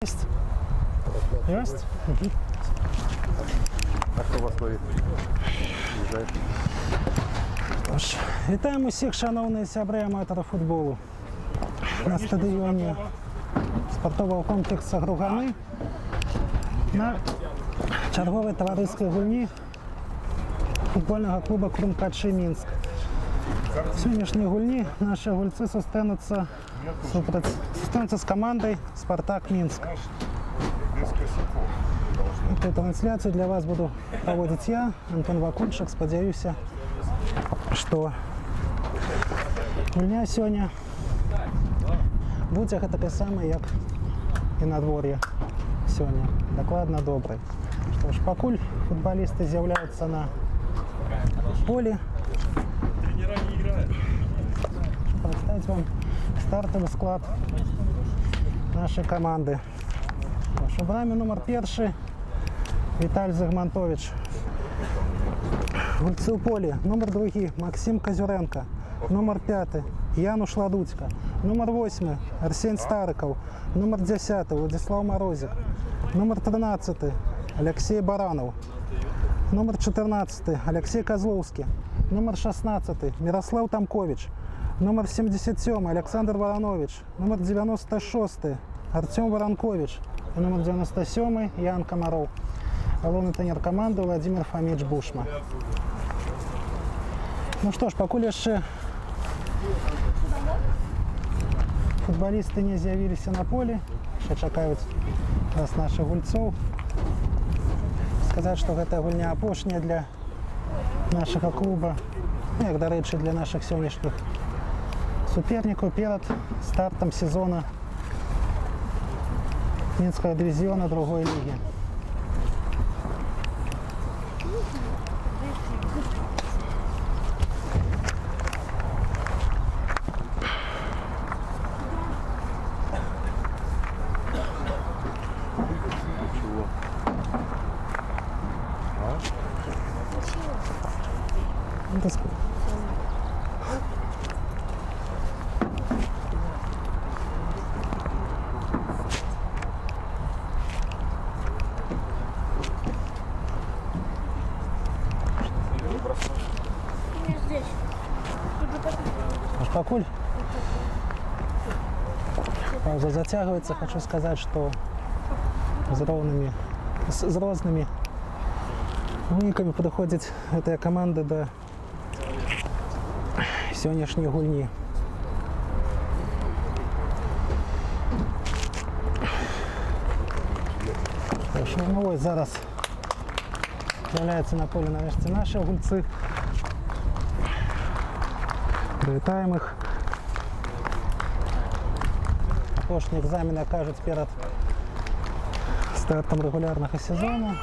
Есть? Есть? А хто вас ловить? Вітаємо усіх, шановні сябри аматора футболу. На стадіоні спортивного комплексу Гругани на черговій товариській гульні футбольного клубу Крумкачи Мінськ. В сьогоднішній гульні наші гульці зустрінуться з командою Спартак Мінськ. Эту трансляцию для вас буду проводить я, Антон Вакульчик. Сподіваюся, що гульня сьогодні буде така сама, як і надвор'я сьогодні. Докладно добрий. Що ж, покуль футболісти з'являються на полі, представити вам стартовий склад нашої команди. В брамі номер 1 Віталій Зигмантович. Гульці у полі номер 2 Максим Козюренко. Номер 5 Януш Ладуцька. Номер 8 Арсень Стариков. Номер 10 Владислав Морозик. Номер 13 Олексій Баранов. Номер 14 Олексій Козловський. Номер 16 Мирослав Тамкович. Номер 77 Олександр Воронович. Номер 96 Артем Воронкович. И номер 97 Ян Комаров. Головний тренер команди Владимир Фомич Бушма. Ну що ж, поки ще футболісти не з'явилися на полі, ще чекають нас наших гульців. Сказати, що це гульня апошня для нашого клубу, як, до речі, для наших сьогоднішніх суперників перед стартом сезону Минского дивизиона другой лиги. Покуль пауза затягивается, хочу сказать, что с разными выниками подходит эта команда до сегодняшней гульни. Шурновой зараз з'являється на полі нарешті наші гульці. Привітаємо їх. Опошні екзамени кажуть перед стартом регулярного сезону.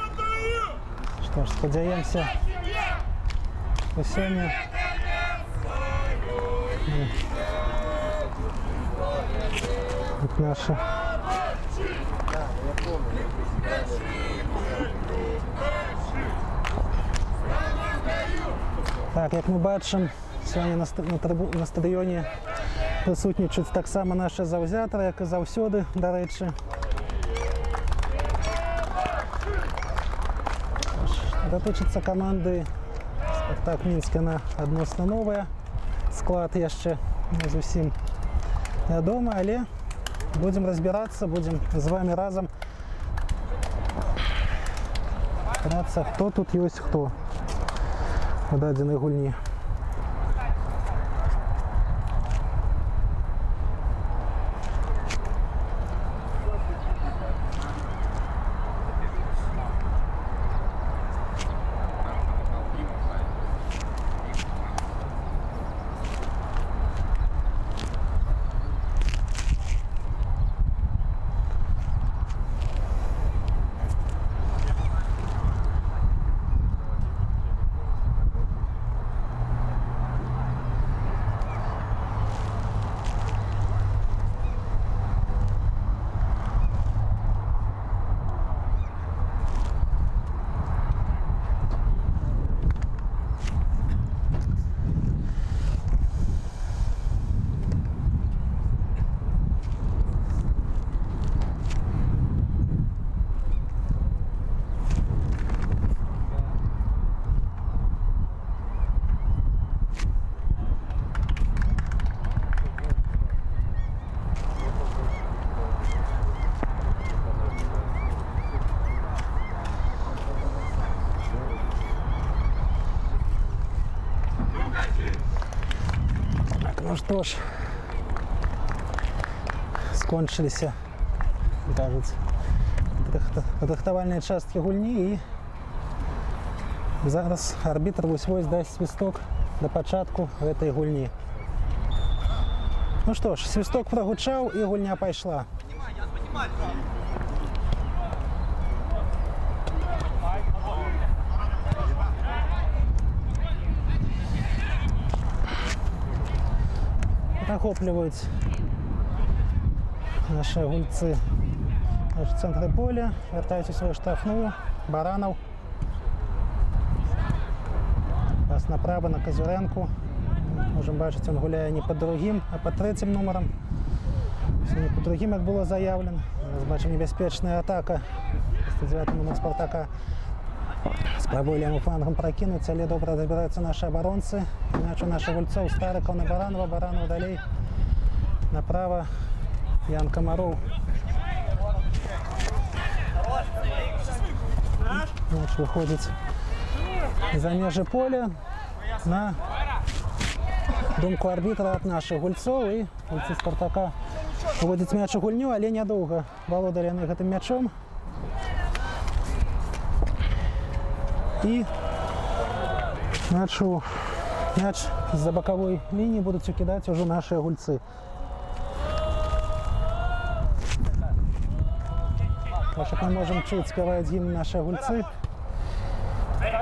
Що ж, сподіваємося, що сьогодні наші так, як ми бачимо, сьогодні на стадіоні присутнічують так само наші завзятори, як і завсюди, до речі. Дотичиться команди Спартак Мінськ на відносно новий склад, я ще не зовсім відомо, але будемо розбиратися, будемо з вами разом гратися, хто тут є хто у даденій гульні. Ну што ж, скончыліся, кажуць, падрыхтавальныя часткі гульні, і зараз арбітр вось-вось дасць свісток да пачатку гэтай гульні. Ну што ж, свісток прагучаў, і гульня пайшла. Захопліваюць наши гульцы в цэнтры поля, вяртаюць у сваю штрафную. Баранаў. Пас направа на Казюрэнку. Можем бачыць, он гуляе не пад другім, а пад трэцім нумарам. Не пад другім, як было заявлена. Зараз бачым небяспечная атака. 109 нумар Спартака. Спрабуе левым флангам пракінуць, але добра разбіраюцца нашы абаронцы. Мяч у нашых гульцоў. Старыкаў на Баранова, Баранов далей направа. Ян Камароў. Мяч выходзіць за межы поля на думку арбітра ад нашых гульцоў, і гульцы Спартака выводзяць мяч у гульню, але нядоўга валодалі яны гэтым мячом. І мяч з-за бакавой лініі будуць укідаць ужо нашыя гульцы. Так як мы можам чуць, спяваюць гімн нашыя гульцы.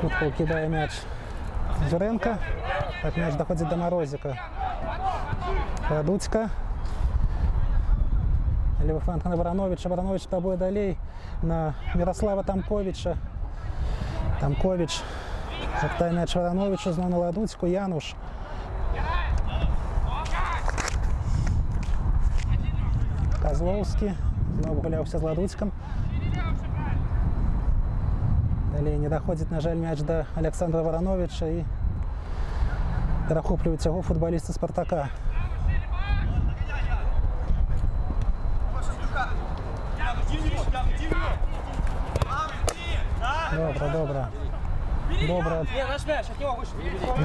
Хутка укідае мяч Дзюрэнка. Так мяч даходзіць да Марозіка. Радуцька. Левы фланг на Барановича. Баранович спрабуе далей на Міраслава Тамковіча. Тамковіч вяртае мяч Барановичу, зноў на Ладуцьку. Януш. Казлоўскі зноў гуляўся з Ладуцькам. Далей не даходзіць, на жаль, мяч да Александра Барановича, і перахопліваюць яго футбалісты Спартака.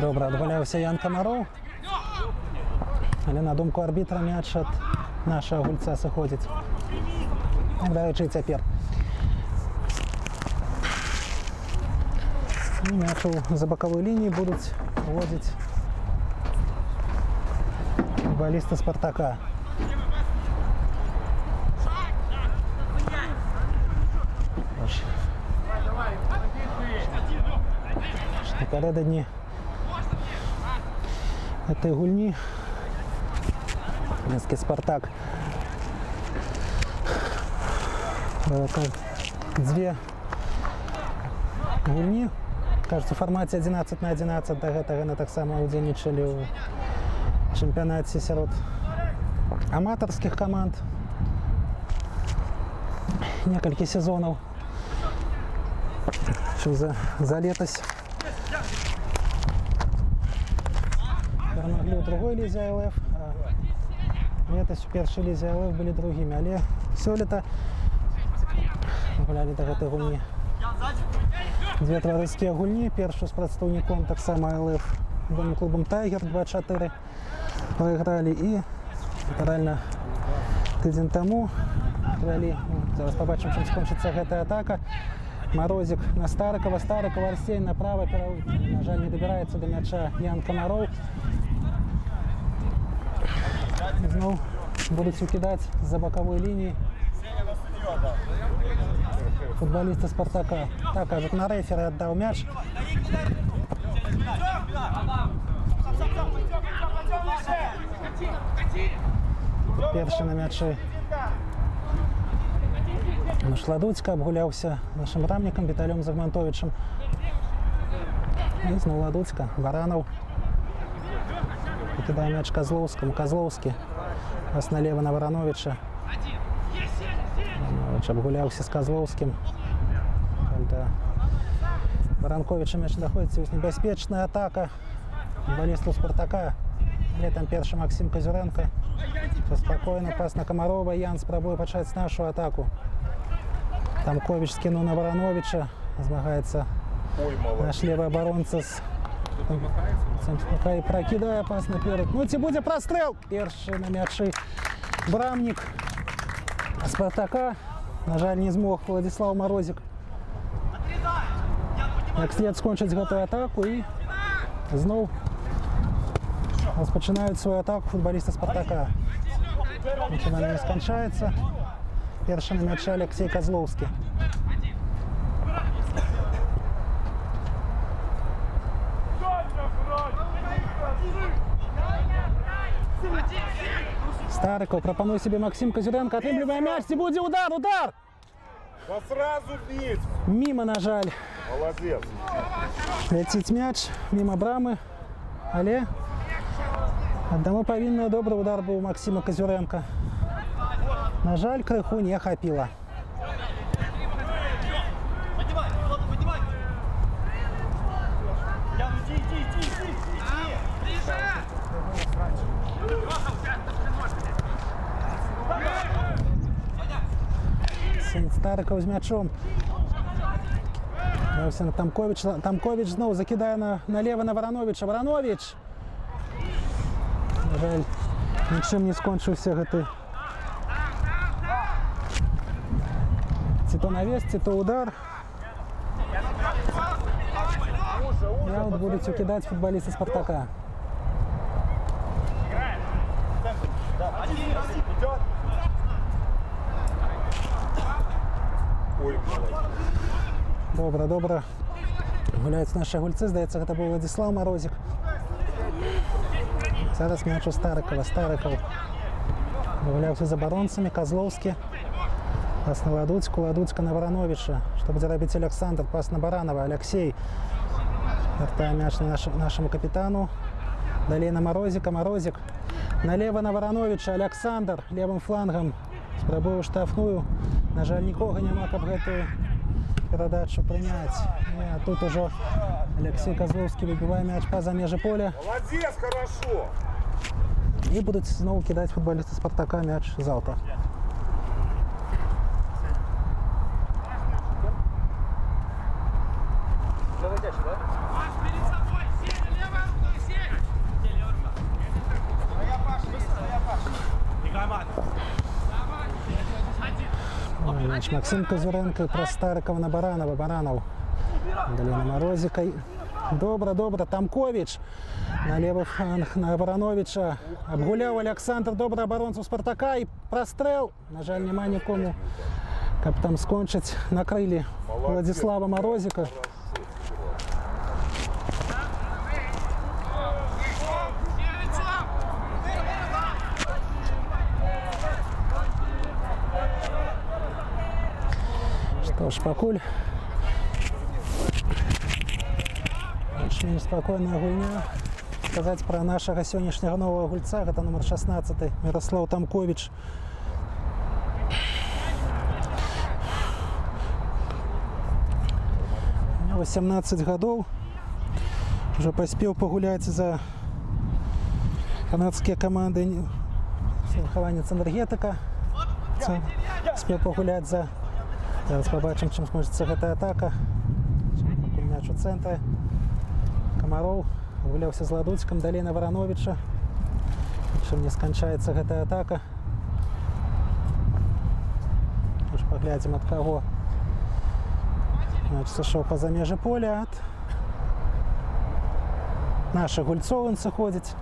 Добра адгуляўся Ян Камароў, але на думку арбітра мяч ад нашага гульца сыходзіць. Дарэчы, цяпер. Мяч за бакавой лініі будуць выводзіць футбалісты Спартака. Напярэдадні этой гульні мінскі Спартак дзве гульні. Кажется, в формаце 11-11 до гэтага яны таксама ўдзельнічалі ў чэмпіянаце сярод аматарскіх каманд некалькі сезонаў. За летась перамаглі ў другой лізе АЛФ, а летась у першай лізе АЛФ былі другімі, але сёлета гулялі да гэтай гульні дзве таварыскія гульні. Першую з прадстаўніком таксама АЛФ клубам Тайгер 2-4 выйгралі, і літаральна тыдзень таму правялі. Зараз пабачым, чым скончыцца гэтая атака. Марозік на Старыкава, Старыкава Арсень направа, на жаль, не дабіраецца да мяча Ян Камароў. Зноў будуць укідаць з-за бакавой лініі футболисты Спартака. Так, кажуть, на рефері віддав м'яч. Перший на м'ячі наш Ладуцька обгулявся нашим рамником Віталієм Загмантовичем. І знову Ладуцька, Баранов. Кидає м'яч Козловському. Козловський. Ось наліво на Барановича. Баранович обгулявся з Козловським. До Баранковича м'яч знаходиться. Ось небезпечна атака футболістів Спартака. Летом перший Максим Казюренко. Спокойно пас на Комарова. Ян спробує почати нашу атаку. Тамкович скинув на Барановича. Змагається наш левый оборонца с Хай прокидає пас наперед. Ну, ці буде прострел. Перший на м'ячі брамник Спартака. На жаль, не змог Владислав Морозик як слід скончити гэту атаку і знов розпочинають свою атаку футболісти Спартака. Вона не скончається. Перший на м'ячі Олексій Козловський. Стариков пропонує собі Максим Козюренко. Отрымливая мяч, и будет удар, удар! Да сразу бить! Мимо, на жаль. Молодец. Летить мяч мимо брамы. Але одному повинно добрый удар был у Максима Козюренко. На жаль, крыху не хапило. Стариков з м'ячом. Тамкович знову закидає наліво на Вороновича. Воронович! На жаль, нічим не скончився гэты. Ці то навес, ці то удар. І аут будуть укидати футболісти Спартака. Добре. Гуляють наші гульці. Здається, це був Владислав Морозик. Зараз м'яч у Старикова. Стариков гулявся з оборонцями. Козловський. Пас на Ладуцьку. Ладуцька на Вороновича. Що буде робити Олександр? Пас на Баранова. Олексій. Вертає м'яч нашому капітану. Далі на Морозика. Морозик. Наліво на Вороновича. Олександр лівим флангом. Спробує штрафную. На жаль, нікого нема, каб гэту передачу прийняти. А тут уже Олексій Козловський вибиває м'яч поза межі поля. Молодец, хорошо. І будуть знову кидати футболісти Спартака м'яч з аута. Максим Козюренко про Старикова на Баранова. Баранов. Далі на Морозика. Добре. Тамкович. На левый фланг на Вороновича. Обгуляв Олександр. Добре оборонців Спартака. І прострел. На жаль, нема нікому. Как там скончить. Накрили Владислава Морозика. Что ж, покуль очень спокойная гульня. Сказать про нашего сённяшняга нового гульца, это номер 16 Мирослав Тамкович. Ему 18 годов. Уже поспел погулять за канадские команды Верхованец Энергетика. Успел погулять за. Зараз побачимо, чим скончиться гэта атака. Мяч у центрі. Комаров гулявся з Ладуцьким, далі на Вороновича. Чим не скончається гэта атака. Тож поглядим, от кого мяч сошел поза межи поля. От наших гульцов он заходит.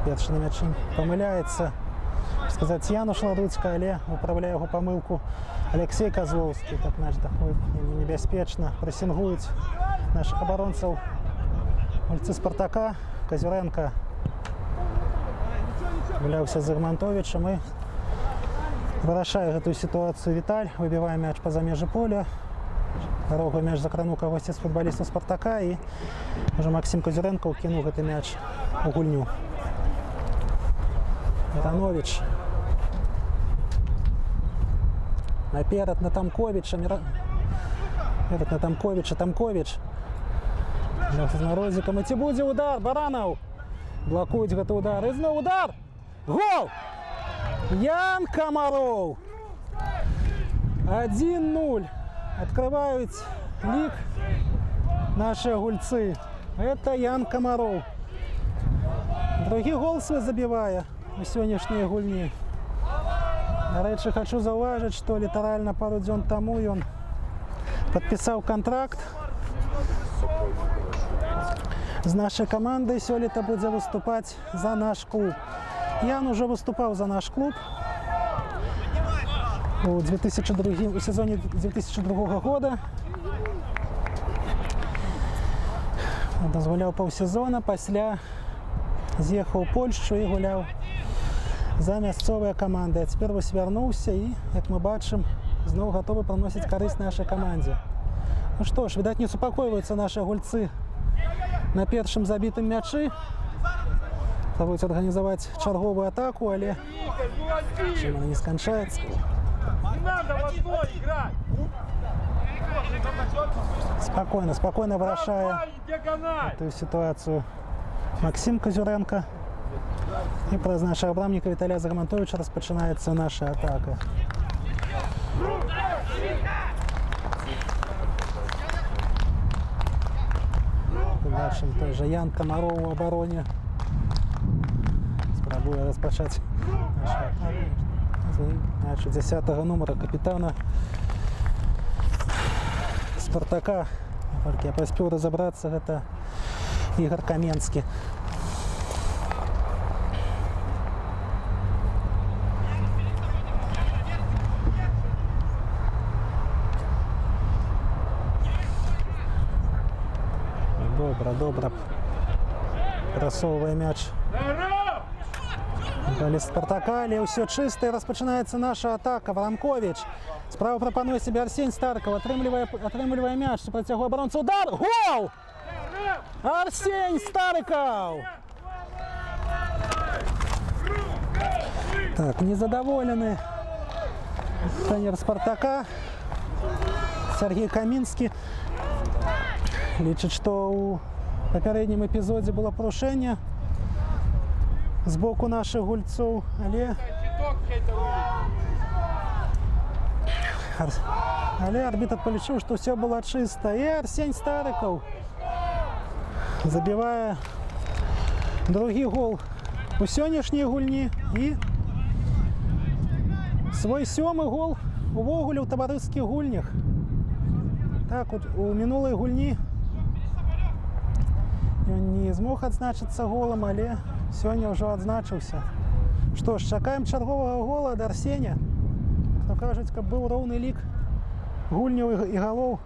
Перший на м'ячі помиляється. Сказати, Януш Ладуцька, але управляє його помилку Олексій Козловський. Так мяч доходить небезпечно. Пресингують наших оборонців. Гульці Спартака, Козюренко. Гулявся з Ігмантовичем і вирішає цю ситуацію Віталь. Вибиває м'яч поза межі поля. Дорогу м'яч закранув когось із футболістів Спартака і вже Максим Козюренко кинув цей м'яч у гульню. Воронович. Наперед на Тамковича. Наперед на Тамковича. Тамкович. З Морозиком. І ці буде удар. Баранов. Блокують гэты удар. І знову удар. Гол! Ян Комаров. 1-0. открывают лик наши гульцы. Это Ян Комаров. Другі гол свой забивая у сённяшняй гульні. Нарэчы, хочу заўважыць, што літаральна пару дзён таму ён падпісаў контракт з нашай камандай. Сёлета будзе выступаць за наш клуб. Ян уже выступаў за наш клуб у сезоне 2002 года. Дазваляў паўсезона, пасля з'ехаў у Польшчу і гуляў за мясцовыя каманды. А цяпер вось вярнуўся і, як мы бачым, зноў гатовы прыносіць карысць нашай камандзе. Ну што ж, відаць, не супакойваюцца нашы гульцы на першым забітым мячы. Пробуюць арганізаваць чарговую атаку, але чым она не сканчаецца. Спокойно вырашае эту ситуацию Максим Козюренко. И праз нашего брамника Виталия Загамантовича распочинается наша атака. Бачим тоже Ян Комаров в обороне. Спробує розпочати нашу атаку. 10-го номера капитана Спартака. Я поспел разобраться, это Игорь Каменский. Добро. Просовывая мяч. Футболіст Спартака, але ўсё чыста, і распачынаецца наша атака. Варанкович. Справа прапануе себе Арсень Старыкаў, атрымлівае мяч, супраць яго абаронца. Удар! Гол! Арсень Старыкаў! Так, незадоволены тренер Спартака Сергей Камінскі. Лічыць, што ў папярэднім эпізодзе было парушэнне з боку наших гульцоў, але арбітр палічыў, што ўсё было чыста. І Арсень Старыкаў забівае другі гол у сённяшняй гульні і свой 7-й гол увогуле ў таварыскіх гульнях. Так, у мінулай гульні ён не змог адзначыцца голам, але сёння ўжо адзначыўся. Што ж, чакаем чарговага гола ад Арсеня. Як то кажуць, каб быў роўны лік гульняў і галоў.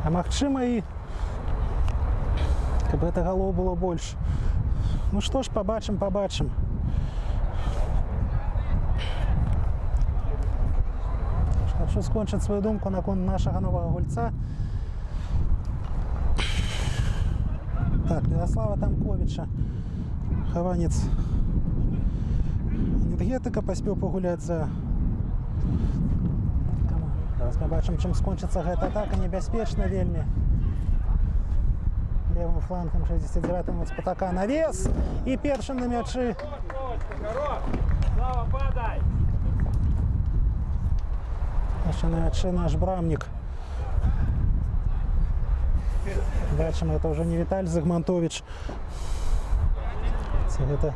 А магчыма і каб гэта галоў было больш. Ну што ж, пабачым. Хочу скончыць свою думку наконт нашага новага гульца. Так, Мирослава Тамковича, хаванец Энергетика, паспеў пагуляць за. Зараз пабачым, чым скончыцца гэта атака. Небяспечна вельмі. Левым флангом 69-м Спартака навес і першым на мячы. Слава, падай! Начинает наш брамник. Бачим, это уже не Виталий Загмантович. Это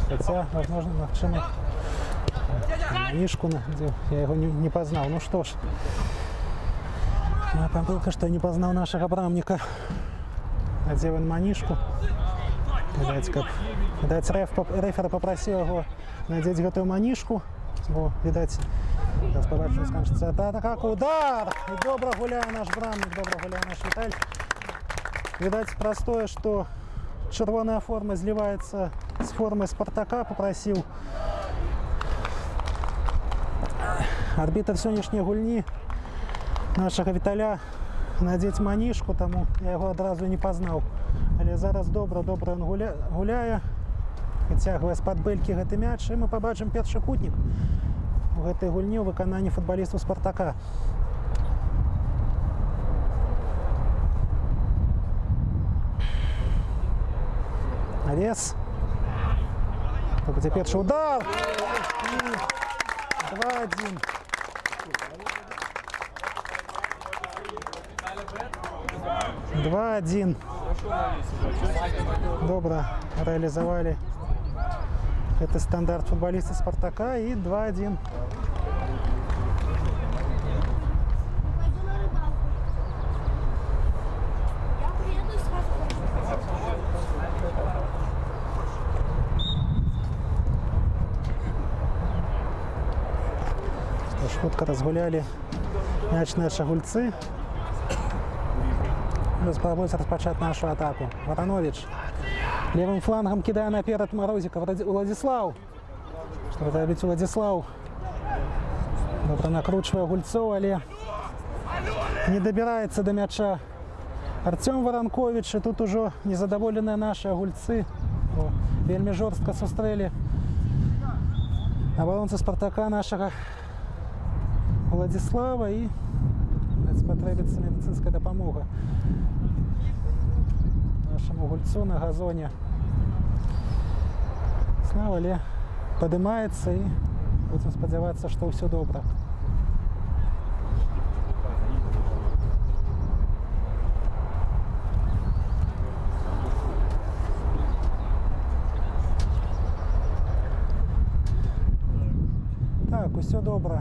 хотя, возможно, Максима Мишку, я его не познал. Ну что ж, моя помылка, что я не познал нашего брамника. Надел он манишку. Видать, рефер попросил его надеть эту манишку. Видать, сейчас побачим, скончится атака. Удар! И добро гуляя наш брамник, добро гуляя наш Виталь. Видать, простое, что червоная форма сливается с формой Спартака. Попросил арбитр сегодняшней гульни нашего Виталя надеть манишку, тому я его одразу не познал. Але зараз добра он гуляе, выцягвае з-пад бэлькі гэты мяч, і мы пабачым першы кутнік у гэтай гульні ў выкананні футбалістаў Спартака. Навес. Хто буде перший удар? І 2-1. Два-один. Добро реализовали это стандарт футболисты Спартака. И 2-1. Пойду на рыбалку. Я приеду и сразу Шутка разгуляли мяч наши гульцы. Спробують розпочати нашу атаку. Воронович левым флангом кидає наперед Морозика. Владислав. Что забить Владислав. Добро накручивая Гульцов, але не добирается до мяча Артем Воронкович. И тут уже незадоволенные наши гульцы. Вельми жорстко сустрели оборонцы Спартака нашего Владислава. И потребуется медицинская допомога нашему гульцу на газоне. Слава ли поднимается, и будем сподеваться, что все добро. Так, все добро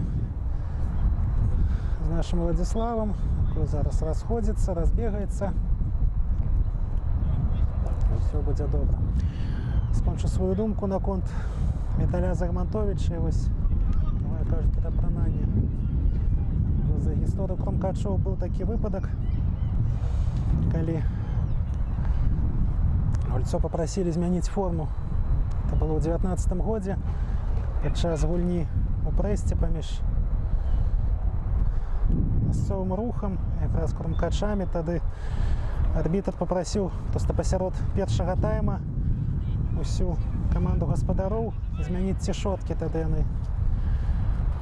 з нашим Владиславом, який зараз розходиться, розбігається. Все буде добре. Скончу свою думку на конт Віталя Загмантовича. І ось, як кажуть, це пронання. За історію Кромкачова був такий випадок, коли гульцов попросили змінити форму. Це було у 2019 році, під час гульні у Престі поміж Осцовим Рухом, якраз Кромкачами. Тоді арбітр попросив просто посеред першого тайма усю команду господарів змінити ці шотки. Тоді вони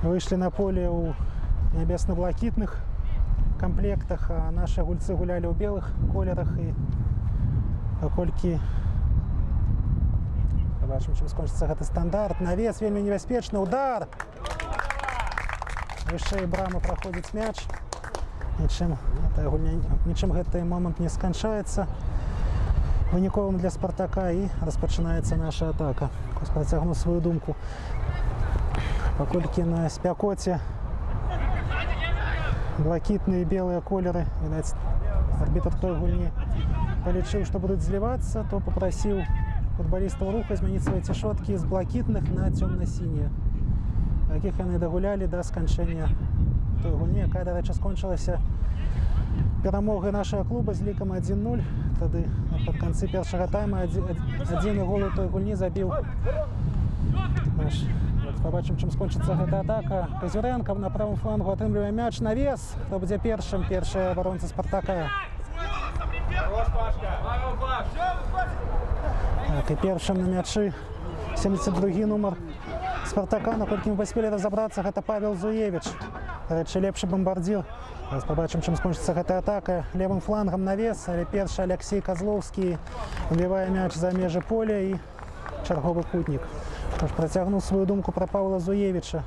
вийшли на поле у небесно-блакитних комплектах, а наші гульці гуляли у білих кольорах. І покольки побачимо, чим скончиться цей стандарт. Навес вельми небезпечний, удар! Вище брами проходить мяч. Нічим гэты момент не сканчаецца выніковым для Спартака, і распачынаецца наша атака. Працягну сваю думку. Паколькі на спякоце блакітныя і белыя колеры, відаць, арбітр той гульні палічыў, што будуць злівацца, то папрасіў футбалістаў Руха змяніць свае цішоткі з блакітных на цёмна-сінія, якіх яны дагулялі да сканчэння той гульні, якая, да рэчы, скончылася перамогай нашага клуба з лікам 1-0. Тады пад канцы першага тайма адзіны гол у той гульні забіў. Побачым, чым скончыцца гэта атака. Казюренко на правым флангу атрымлівае мяч. Навес, хто будзе першым, першыя абаронцы Спартака. Так, і першым на мячы 72-гі нумар Спартака, наколькі мы паспелі разабрацца, гэта Павел Зуевич. Рэчы, лепшы бамбардзір. Зараз побачым, чым скончыцца гэтая атака. Левым флангам Навес, але першы Алексей Козловскі выбівае мяч за межы поля і чарговы кутнік. Працягнуў сваю думку пра Павла Зуевича.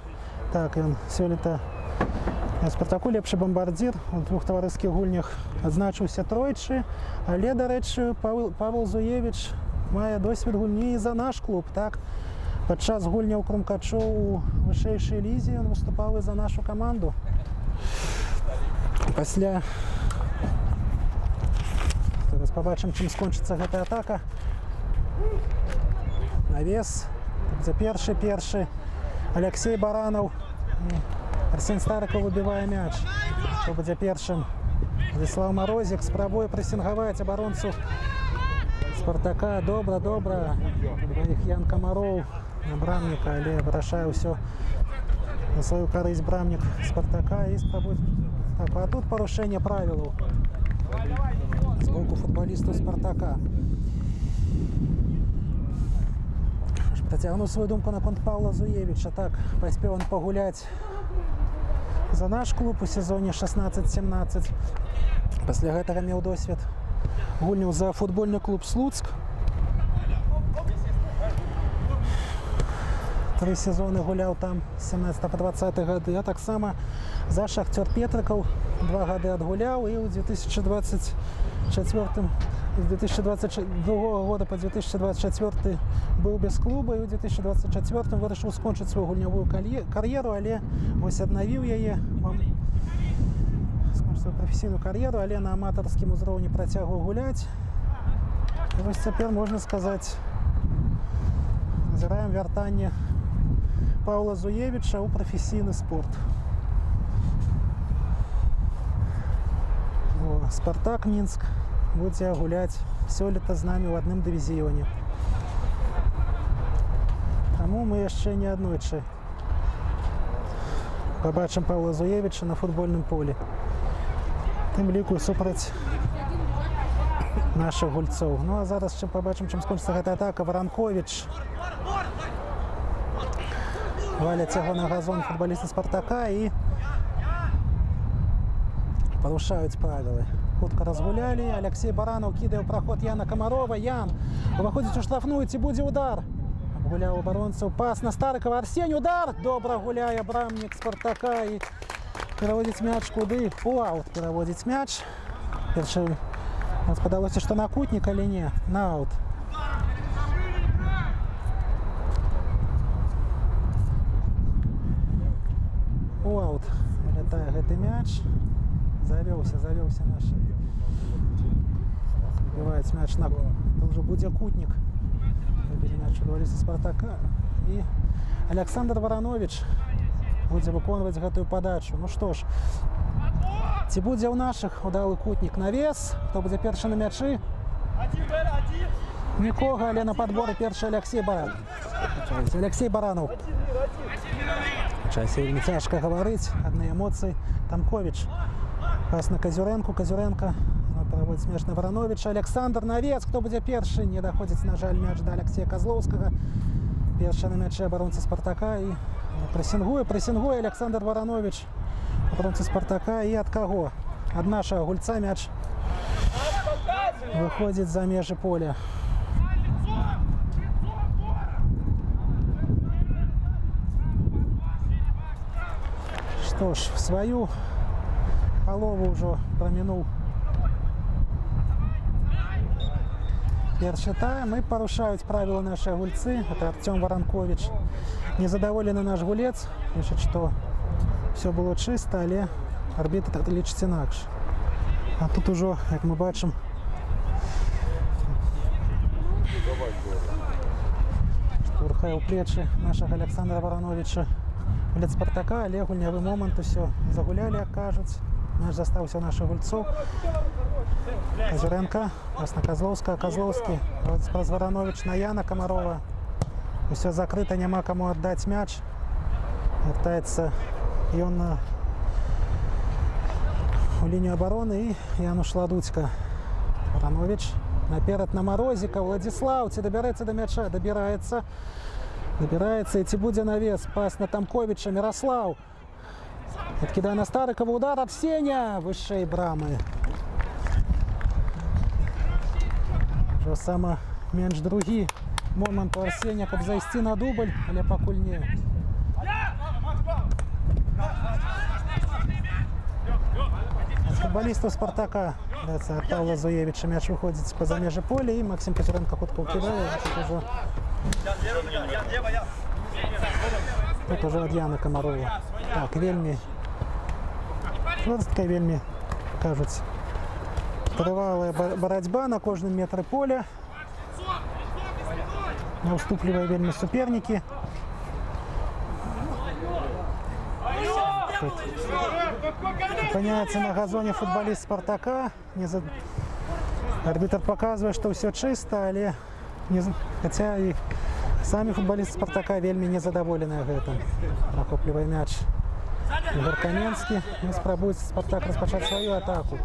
Так, ён сёлета Спартаку лепшы бамбардзір. У двух таварыскіх гульнях адзначыўся тройчы, але, дарэчы, Павел Зуевич мае досвед гульні і за наш клуб. Так, падчас гульняў Кромкачоў у вышэйшай лізе ён выступаў і за нашу каманду. Пасля зараз побачым, чым скончыцца гэтая атака. Навес, за першы Алексей Баранов. Арсен Старыков выбівае мяч. Хто будзе першым? Владислав Морозик спрабуе прэсінгаваць абаронцу Спартака. Добра. Двоих Ян Камароў на брамніка, але вырашае ўсё на сваю карысць брамнік Спартака і спрабуе. Так, а тут парушэнне правілаў з боку футбалістаў Спартака. Працягну свою думку на конт Павла Зуевича. Так, паспеў он пагуляць за наш клуб у сезоне 16-17. Пасля гэтага меў досвед гульняў за футбольны клуб Слуцк. 3 сезоны гуляў там з 17 по 20 гады, а таксама за Шахтёр Петрыкаў 2 гады адгуляў і ў 2024 з 2022 года по 2024 быў без клуба і ў 2024 вырашыў скончыць сваю гульнявую кар'еру, але вось аднавіў яе, скончыць сваю прафесійную кар'еру, але на аматарскім узроўні працягваў гуляць. І вось цяпер, можна сказаць, назіраем вяртанне Паўла Зуевіча ў прафесійны спорт. Спартак Мінск будзе гуляць сёлета з намі ў адным дывізіёне. Таму мы яшчэ не аднойчы пабачым Паўла Зуевіча на футбольным полі. Тым ліку супраць наших гульцоў. Ну а зараз чым пабачым, чым скончыцца гэта атака. Варанковіч валяць яго на газон футбалісты Спартака і парушаюць правілы. Хутка разгулялі. Алексей Баранов кідае ў праход Яна Камарова. Ян уваходзіць у штрафную, ці будзе удар. Абгуляў абаронцаў. Пас на Старыкова. Арсень, удар! Добра гуляе абрамнік Спартака і пераводзіць мяч куды? У аут пераводзіць мяч. Першы спадалося, што на кутнік, але не, на аут. У аут вылятае гэты мяч. Завёўся наш. Забіваюць мяч на... Это ўжо будзе кутнік. Выбілі мяч футбалісты Спартака. І Александр Варанович будзе выконваць гэтую падачу. Ну што ж, ці будзе ў нашых удалы кутнік навес? Хто будзе першы на мячы? Нікога, але на падборы першы Алексей Баранов. Алексей Баранов. Вельмі цяжка гаварыць, адны эмоцыі. Тамковіч. Пас на Казюрэнку. Казюрэнка праводзіць мяч на Варановича. Александр навес. Хто будзе першы? Не даходзіць, на жаль, мяч да Алексея Козлоўскага. Першы на мячы абаронца Спартака і прэсінгуе Александр Варанович. Абаронца Спартака і ад каго? Ад нашага гульца мяч выходзіць за межы поля. Што ж, сваю палову ўжо прамінуў першы тайм, і парушаюць правілы нашыя гульцы. Это Артём Варанкович. Незадаволены наш гулец, пішуць, што все было чыста, але арбітр лічыць інакш. А тут ужо, як мы бачым, штурхае ў плечы нашага Александра Варановича гулец Спартака, але гульнявы момант усё загулялі, як кажуць. Мяч застаўся ў нашых гульцоў. Казюрэнка, пас на Козлоўскага. Козлоўскі праз Варанович на Яна Камарова. Усё закрыта, няма каму аддаць мяч. Вяртаецца ён у лінію абароны і Януш Ладуцька. Варанович наперад на Марозіка. Владзіслаў, ці дабярэцца да мяча? Дабіраецца. І ці будзе навес? Пас на Тамковіча. Міраслаў адкідае на Старыкова. Удар ад Сеня вышэй брамы. Ужо сама менш другі момант у Арсеня, каб зайсці на дубль, але пакуль не. Футболистов Спартака, Павла Зуевича, мяч выходзіць па-за межы поля, і Максим Казюрэнка хутка ўкідае. Тут уже ад Яны Камарова. Так, вельмі жорстка, вельмі, кажуць, трывалая барацьба на кожным метры поля. Няўступлівыя вельмі супернікі. Тут опыняется на газоне футболист Спартака. Арбитр показывает, что все чисто, але хотя и сами футболисты Спартака вельмі незадаволены гэтым. Прахоплівае мяч Ігор Каменскі. І спрабуе Спартак распачаць сваю атаку.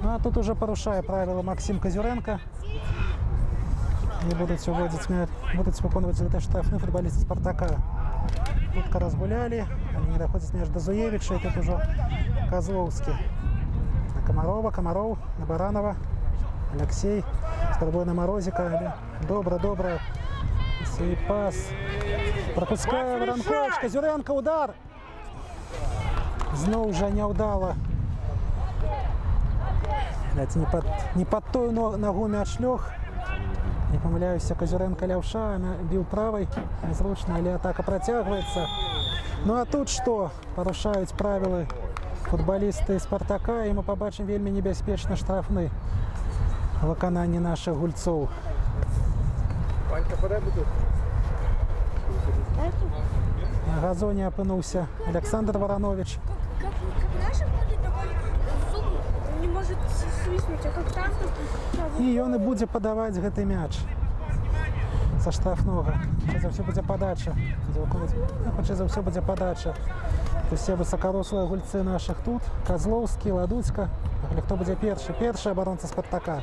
Ну а тут уже парушае правила Максим Казюрэнка. Не будуць выконваць гэты штрафны футболисты Спартака. Хутка разгулялі, они не доходят мяч до Зуевича, и тут уже Козлоўскі. На Комарова, Комаров, на Баранова, Алексей, спрабуе на Морозика. Добра. Цей пас. Пропускає Воронкович. Козюренко, удар. Знову вже невдало. Не під тою ногу м'яч льох. Не помиляюся, Козюренко лявша, бил правой, незручно, или атака протягивается. Ну а тут что? Порушают правила футболисты Спартака, и мы побачим вельми небезпечно штрафны в виконанні наших гульцов. На газоне опинулся Александр Воронович. Как наши были, такой зуб не может свистнуть, а как там, І ён і будзе падаваць гэты мяч са штрафнога. Хутчэй за ўсё будзе падача. Хутчэй за ўсё будзе падача. Усе высокорослыя гульцы наших тут. Козловский, Ладуцька. Але хто будзе першы? Першы абаронца Спартака.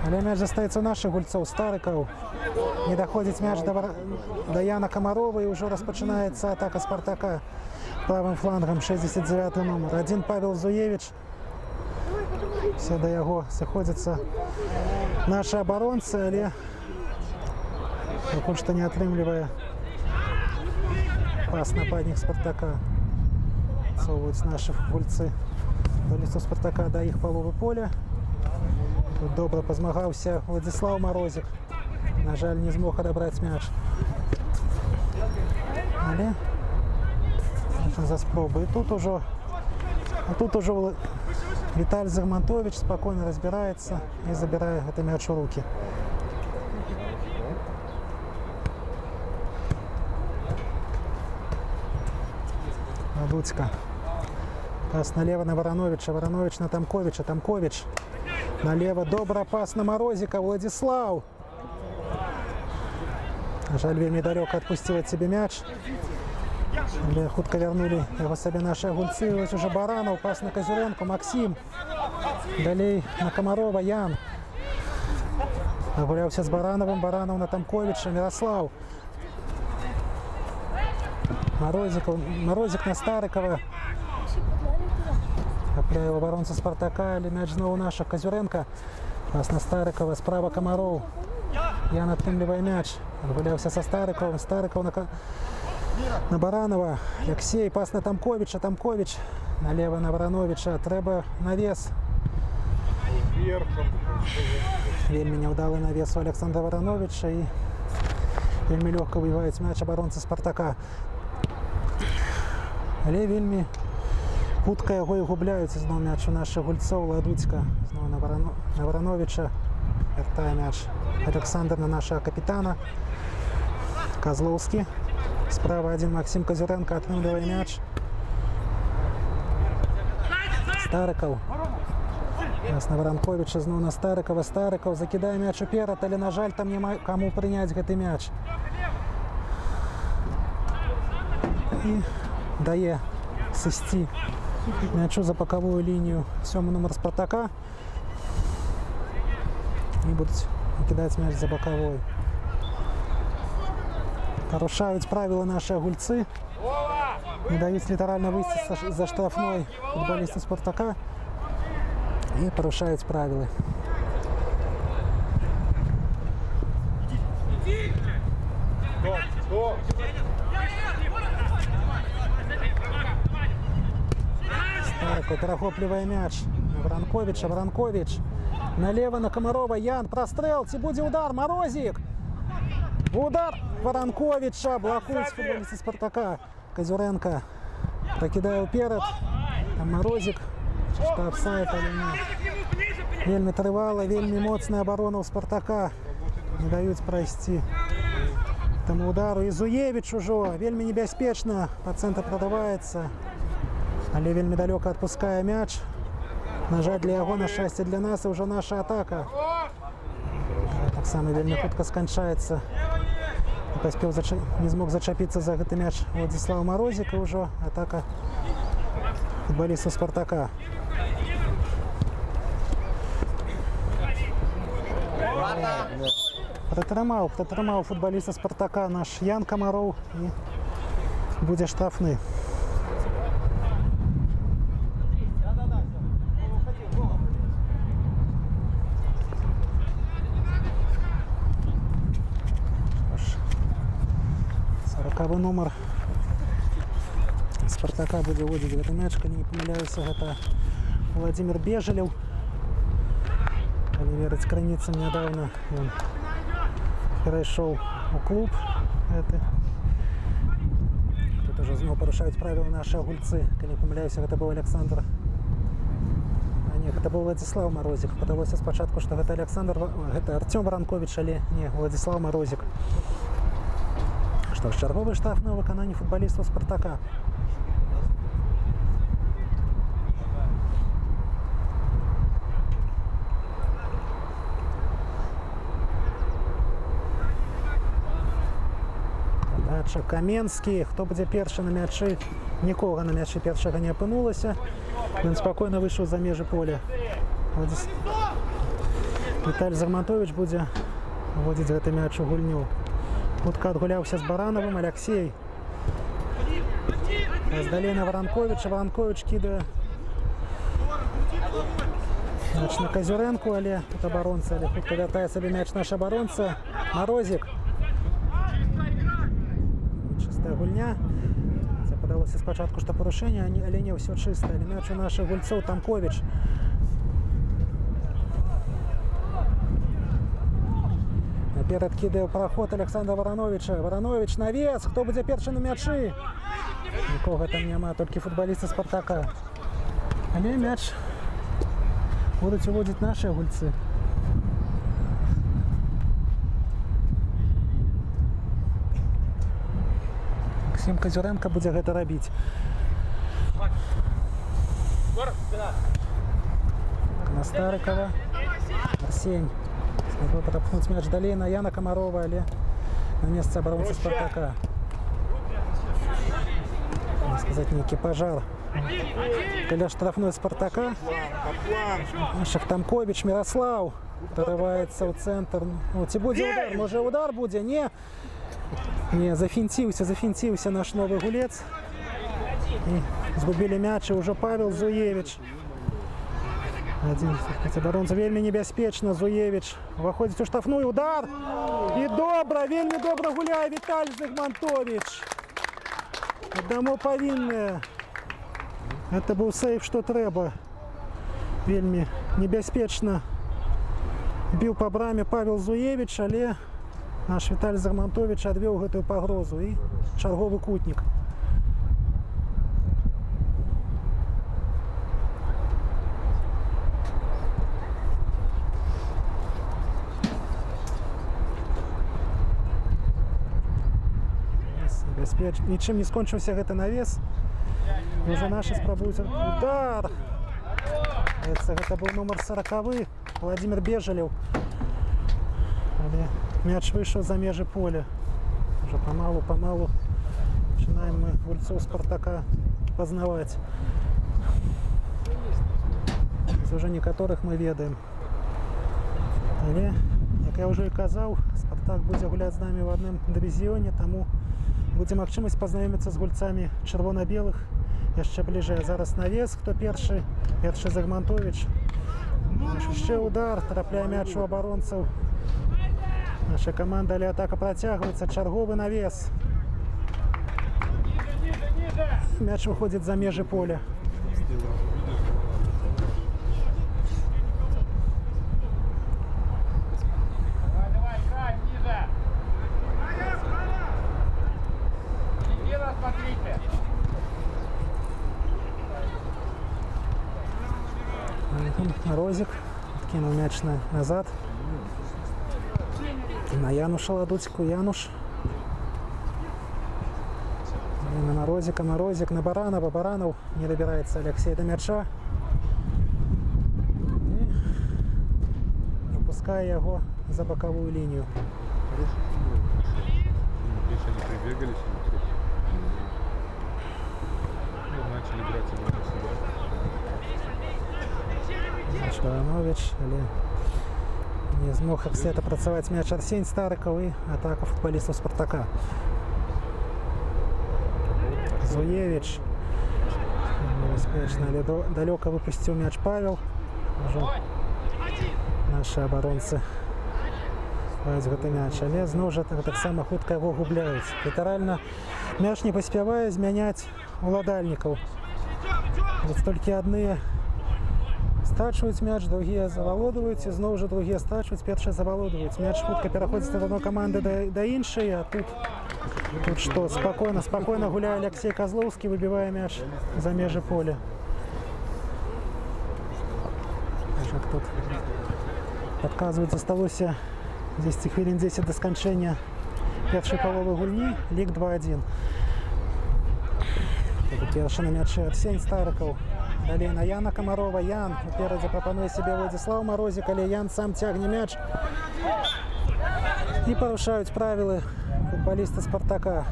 Але мяч застаецца у наших гульцоў. Старыкаў. Не доходзіць мяч да Яна Камарова, і ўжо распачынаецца атака Спартака. Правым флангам 69 номер. Один Павел Зуевич. Все до яго сыходзяцца наши абаронцы, але пакуль што не атрымлівае пас нападнік Спартака. Соваюць наши гульцы до лісу Спартака да іх паловы поля. Тут добра пазмагаўся Владзіслаў Марозік. На жаль, не змог адабраць мяч. Але за спробы. И тут уже Виталий Загмантович спокойно разбирается и забирает этот мяч в руки. Ладуцька. Пас налево на Вороновича. Воронович на Тамковича. Тамкович. Налево. Добрый пас на Морозика. Владислав. Жаль, вельмі далёка отпустил от себе мяч. Але хутка вярнули его себе наши гульцы. Ось уже Баранов. Пас на Козюренко. Максим. Далей на Комарова. Ян. Нагуляўся с Барановым. Баранов на Тамковича. Мирослав. Морозик на Старикова. Капляе оборонца Спартака. Але мяч знову наших. Козюренко. Пас на Старикова. Справа Комаров. Ян атрымлівае мяч. Нагуляўся со Стариковым. Стариков на Баранова. Алексей. Пас на Тамковича. Тамкович. Налево на Вороновича. Трэба навес. Вельмі няўдалы навес у Александра Вороновича. И вельмі лёгка выбіваюць мяч абаронцы Спартака. Але вельмі хутка яго і губляюць. Зноў мяч у наших гульцоў. Ладуцька. Зноў на Вороновича. Вяртае мяч Александр на нашего капитана. Козловский. Справа один Максим Козюренко. Атрымлівае мяч. Старыков. Нас на Воронковича, зноў на Старыкова. Старыков закидае мяч уперад, але на жаль, там няма каму прыняць гэты мяч. І дае сысці мячу за бакавую лінію 7 номер Спартака. І будуць кидаць мяч за бакавой. Нарушаюць правила наши гульцы. Не даюць літаральна выйсці за штрафной футболісту Спартака. И порушают правила. Стариков перахопливая мяч. Воронковича. Воронкович. Налево на Комарова. Ян. Прострел. Ці будзе удар. Морозик. Удар Воронковича. Блокует футболисты Спартака. Козюренко. Прокидає вперед. Там Морозик. Что офсайд, але не. Вельмі трывала, вельмі моцная оборона у Спартака. Не даюць прайсці этому удару. И Зуевич ужо вельмі небяспечна по центру продаваецца. Але вельмі далёка отпускае мяч. На жаль, для яго, на шчасце для нас, и уже наша атака. Так само вельмі хутка сканчаецца. Не змог зачапіцца за гэты мяч Владзіслав Морозик, и уже атака футболиста Спартака. Притримав футболиста Спартака наш Ян Комаров, и будет штрафный. 40 номер Спартака будзе водзіць гэты мяч, калі не памыляюся, гэта Владимир Бежелев. Калі верыць крыніцам, нядаўна ён перайшоў у клуб гэты. Тут уже зноў парушаюць правілы нашы гульцы. Калі не памыляюся, гэта быў Александр. А не, гэта быў Владислав Морозик. Падалося спачатку, што гэта гэта Артём Воронкович, але не, Владислав Морозик. Што ж, чарговы штраф на выкананні футбалістаў Спартака. Каменскі, хто будзе першы на мячы, нікога на мячы першага не апынулася. Ён спакойна выйшаў за межы поля. Віталь Зарматович будзе водзіць гэты мяч у гульню. Хутка адгуляўся з Баранавым Алексей. Здалей на Воронковича. Воронкович кідае мяч на Казюренку, але тут абаронца, але хутка вяртае сабе мяч наш абаронца. Морозик. Гульня. Це падалося спачатку, што парушэнне, але не ўсё чыста. Але мяч у нашых гульцоў Тамкович. Наперад кідае ў праход Александра Варановича. Варанович навес. Хто будзе першы на мячы? Нікога там няма, толькі футбалісты Спартака. Але мяч будуць уводзіць нашыя гульцы. Максим Казюренко будзе гэта рабіць. На Старыкова. Арсень. Спробуе патапнуць мяч далей на Яна Камарова, але на месцы абаронцы Спартака. Можна сказаць, нейкі пажар. Каля штрафной Спартака. Шахтамкович, Мирослав. Прорываецца ў цэнтр. Ці будзе удар? Можа удар будзе? Не. Не, зафінціўся наш новы гулец. І згубілі мяч, і ўжо Павел Зуевич. Адзін абаронца вельмі небяспечна. Зуевич выходзіць у штрафную. Удар! І добра, вельмі добра гуляе Віталь Зарматович. Дамо павінныя. Гэта быў сейф, што трэба. Вельмі небяспечна біў па браме Павел Зуевич, але наш Віталь Зарматович адвёў гэтую пагрозу і чарговы кутнік. Нічым не скончыўся гэты навес. Уже наши спрабуюць удар. Гэта быў нумар 40 Владимир Бежелев. Але мяч выйшаў за межы поля. Уже памалу начинаем мы гульцоў Спартака пазнаваць. Уже некаторых мы ведаем. Але, як я ўжо і казаў, Спартак будзе гуляць з намі ў адным дывізіёне, таму будзе магчымасць пазнаёміцца з гульцамі чырвона-белых яшчэ бліжэй. Зараз навес, хто першы Зарматович. Яшчэ удар, трапляе мяч у абаронцаў. Наша каманда, але атака працягваецца, чарговы навес. Мяч выходзіць за межы поля. Морозик откинул мяч назад на Януша Ладуцьку. Януш на Морозика. Морозик на Баранова. Баранов не добирается Алексей до мяча и выпуская его за боковую линию. Шваранович, але не змог акцент апрацаваць мяч Арсень Старыков і атака футболістаў Спартака. Зуевич небяспечна, але далёка выпусціў мяч Павел. Ужо нашы абаронцы Маюць гэты мяч, але зноў жа таксама хутка яго губляюць. Літаральна мяч не паспявае змяняць уладальнікаў. Толькі адныя стачваюць мяч, другія завалодваюць, і зноў жа другія стачваюць, першыя завалодваюць. Мяч хутка пераходзіць ад адной каманды да іншай, а тут што, спакойна гуляе Алексей Козловскі, выбівае мяч за межы поля. Тут падказваюць, засталося 10 хвілін 10 да сканчэння першай паловы гульні, лік 2-1. Першы на мячы Арсень Старыкаў, далей на Яна Камарова. Ян наперадзе прапануе сябе Владзіслаў Марозік, але Ян сам цягне мяч і парушаюць правілы футбалісты Спартака.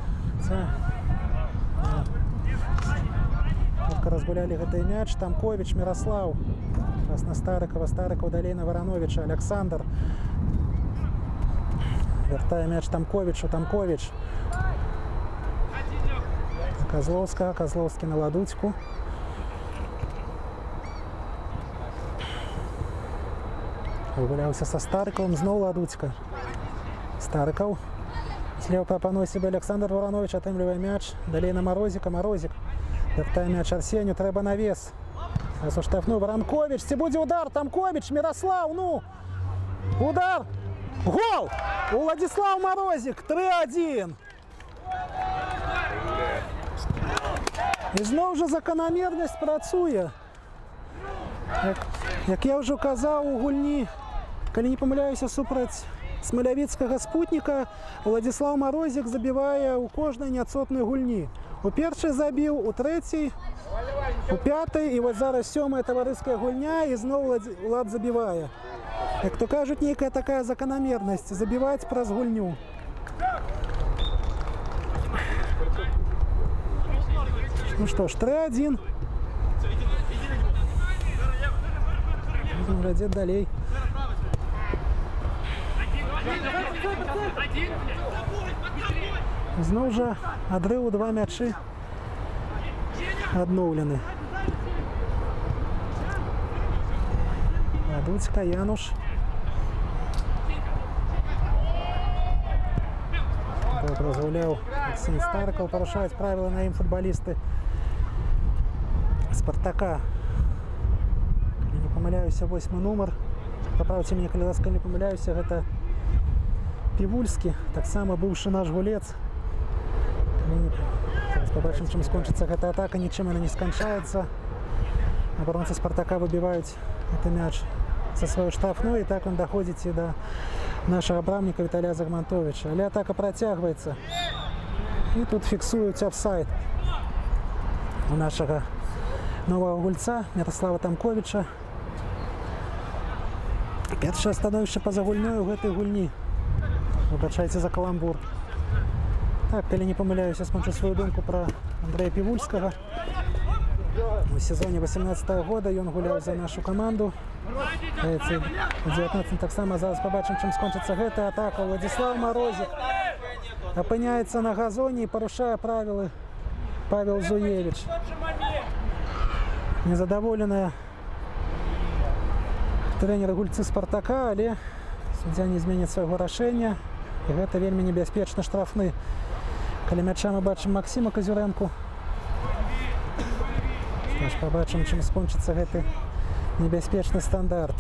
Хутка разгулялі гэты мяч. Тамковіч Міраслаў раз на Старыкава, Старыкаў далей на Варановіча. Александр вяртае мяч Тамковічу, Тамковіч Козловскага, Козловскі на Ладуцьку. Выгуляўся са Старыкавым, зноў Ладуцька. Старыкаў. Слева прапануе сябе Александр Варанович, атрымлівае мяч. Далей на Марозіка, Марозік. Вяртае мяч Арсеню, трэба навес. Зараз у штрафную Варанковіч, ці будзе удар, Тамковіч, Міраслаў, ну! Удар! Гол! Владзіслаў Марозік, 3-1. І зноў жа заканамернасць працуе. Як я ўжо казаў у гульні, калі не памыляюся, супраць смалявіцкага Спутніка, Владзіслаў Марозік забівае ў кожнай няцотнай гульні. У першай забіў, у трэцяй, у пятай, і вось зараз сёмая таварыская гульня, і зноў Влад забівае. Як то кажуць, нейкая такая заканамернасць забіваць праз гульню. Ну што ж, 3-1. Будем глядзець далей. Зноў жа адрыў у 2 мячы адноўлены. Ладуцька, Януш. Разгуляў Арсень Старыкаў, парушаюць правілы на ім футбалісты Спартака. Калі не памыляюся, 8-й нумар. Паправце мяне, калі ласка, не памыляюся, гэта Півульскі, таксама быўшы наш гулец. Зараз побачым, чым скончыцца гэта атака, нічым яна не сканчаецца. Абаронцы Спартака выбіваюць гэты мяч са сваёй штрафной, і так он даходзіць і да нашага брамніка Віталія Загмантовіча. Але атака працягваецца. І тут фіксуюць офсайд у нашага новага гульца Міраслава Тамковіча. Першае становішча па-за гульнёй у гэтай гульні. Выбачайце за каламбур. Так, калі не памыляюся, скончу сваю думку пра Андрэя Півульскага. У сезоне 18-го года ён гуляў за нашу каманду. У 19-м таксама. Зараз побачым, чым скончыцца гэтая атака. Владзіслаў Марозік апыняецца на газоне і парушае правілы Павел Зуевич. Незадаволеныя трэнеры гульцы Спартака, але суддзя не зменіць свайго рашэння. І гэта вельмі небяспечны штрафны. Каля мяча мы бачым Максіма Казюрэнку. Побачым, чым скончыцца гэты небяспечны стандарт.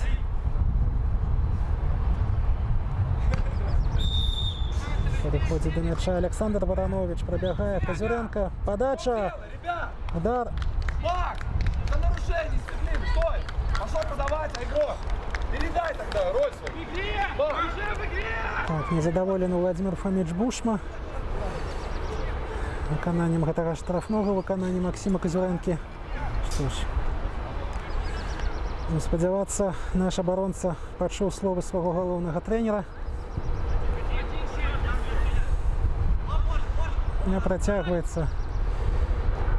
Падыходзіць да мяча Александр Варанович, прабягае Казюрэнка, падача, удар. Макс, это нарушение дисциплины, стой! Пошел подавать, а игрок! Передай тогда роль свою! В игре! В игре! Так, незадаволены Владимир Фомич Бушма выкананнем гэтага штрафнога, выкананнем Максіма Казюрэнкі. Што ж, будем спадзявацца, наш абаронца пачуў словы свайго галоўнага трэнера. Не працягваецца.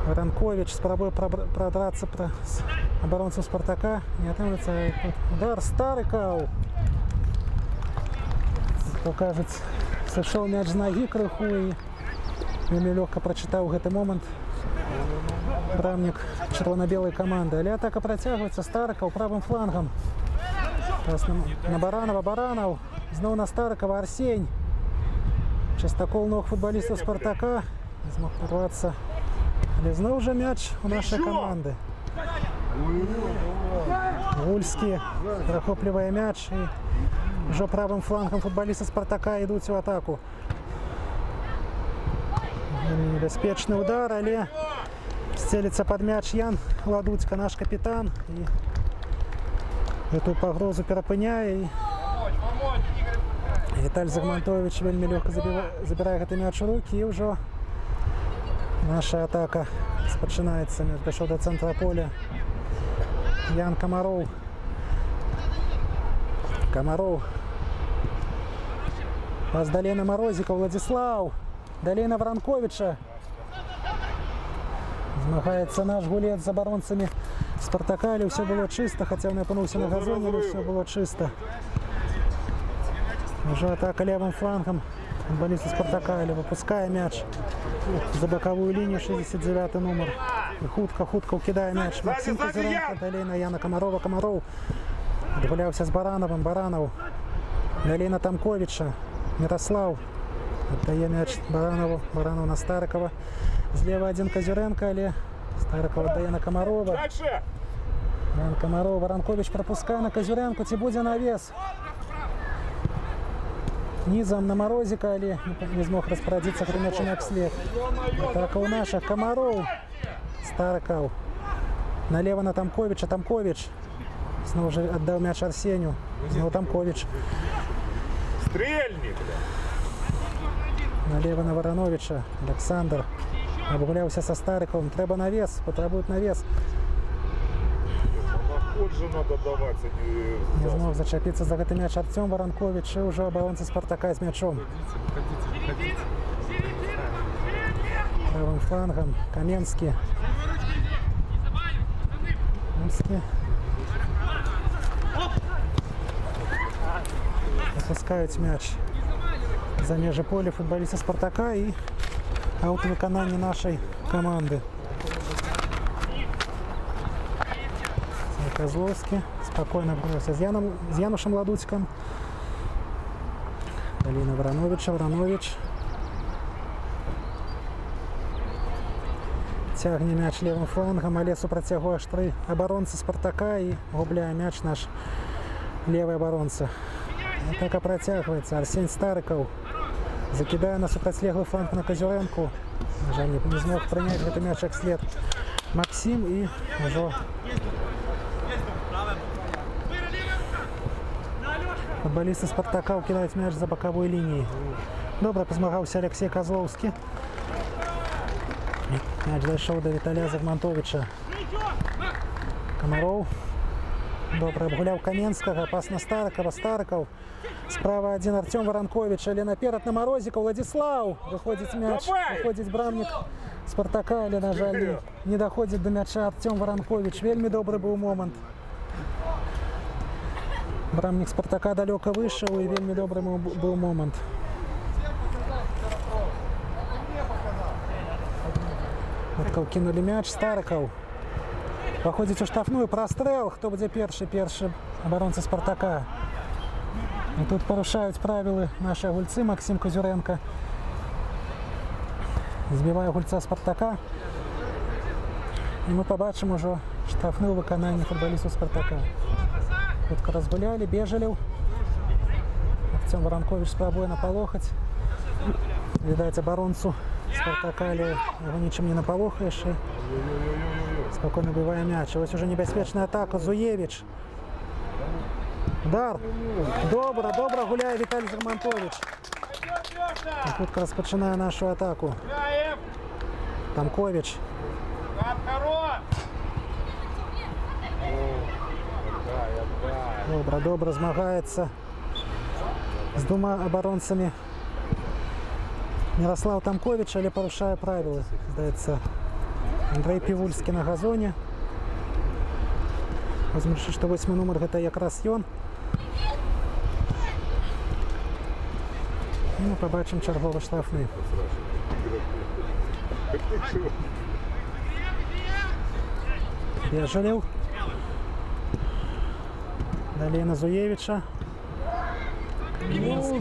Варанковіч спрабуе прадрацца праз абаронцу Спартака. Не атрымліваецца. Удар Старыкаў. Як кажуць, сышоў мяч з нагі крыху і вельмі лёгка прачытаў гэты момант брамнік чырвона-белай каманды. Але атака працягваецца. Старыкаў правым флангам. На Баранова. Баранаў Знову на Старикова. Арсень. Частокол ног футболістів Спартака. Не змог порватися. Але знову вже м'яч у нашої команди. Гульський захоплює м'яч. І вже правим флангом футболісти Спартака йдуть у атаку. Небезпечний удар, але стелится под мяч Ян Ладуцька, наш капитан. И эту погрозу перепиняє. І Віталій Загмантович вельми легко забирає цей м'яч у руки. І вже наша атака розпочинається. М'яч дійшов до центра поля. Ян Комаров. Комаров. Пас далі на Морозика. Владислав. Далі на Вранковича. Змагається наш гулець з оборонцями Спартака, але все було чисто, хоча він опинився на газоні, але все було чисто. Вже атака лівим флангом футболіста Спартака, але випускає м'яч за бокову лінію, 69-й номер. І хутко кидає м'яч Максим Козиренко, далі на Яна Комарова. Комаров відгулявся з Барановим. Баранов далі на Тамковича. Мирослав віддає м'яч Баранову. Баранов на Старикова. Зліва один Козиренко, але Стариков віддає на Комарова. Ян Комаров. Воронкович пропускає на Козиренко. Ці буде навес. Низом на Морозика, але не змог розпорядитися м'ячем як слід. Атака у наших. Комаров. Стариков. Налево на Тамковича. Тамкович. Знову ж віддав м'яч Арсенію. Знову Тамкович. Стрельник. Налево на Вороновича. Олександр. Обгулявся со Стариковым. Треба навес. Потребует навес. Ход же надо давать, а Не змог зачепиться за цей м'яч Артем Воронкович. І вже оборонці Спартака з м'ячом. Правым флангом Каменский. Каменский. Опускають м'яч за межі поля футболісти Спартака і аут виконання нашої команди. Козловский спокойно боролся с Янушем Ладуцьким. Галина Вороновича. Воронович тягне м'яч лівим флангом, але супротягує аж 3 оборонці Спартака і губляє м'яч наш лівий оборонця. Атака протягивается. Арсень Стариков закидає на супротилеглый фланг на Козиренко. Жаль, не змог прийняти цей м'яч як слід Максим і вже футболісти Спартака кидають м'яч за боковою лінією. Добре позмагався Олексій Козловський. М'яч дійшов до Віталія Загмантовича. Комаров. Добре обгуляв Каменського. Пас на Старикова. Стариков. Справа один Артем Воронкович. Але наперед на Морозика. Владислав. Виходить м'яч. Виходить брамник Спартака. Але, на жаль, не доходить до м'яча Артем Воронкович. Вельми добрий був момент. Брамник Спартака далеко вийшов і вельми добрий був момент. Отков кинули мяч. Стариков. Походить у штрафную. Прострел. Хто буде перший? Перший оборонці Спартака. І тут порушають правила наші гульці. Максим Козиренко збиває гульця Спартака. І ми побачимо вже штрафне у виконанні футболістів Спартака. Хутко розгуляли. Бежелів. Артем Воронкович спробує наполохати. Видать оборонцу Спартака, але його нічим не наполохаєш. Спокійно вбиває м'яч. Ось уже небезпечна атака. Зуєвич. Удар. Добре гуляє Віталій Загмантович. І хутко розпочинає нашу атаку. Тамкович. Добре змагається з двома оборонцями Мирослав Тамкович, але порушає правила. Здається, Андрей Півульський на газоні. Возможно, що 8 номер це якраз ён. Ну, побачимо черговий штрафний. Бежелів. Далі на Зуєвича. Мінський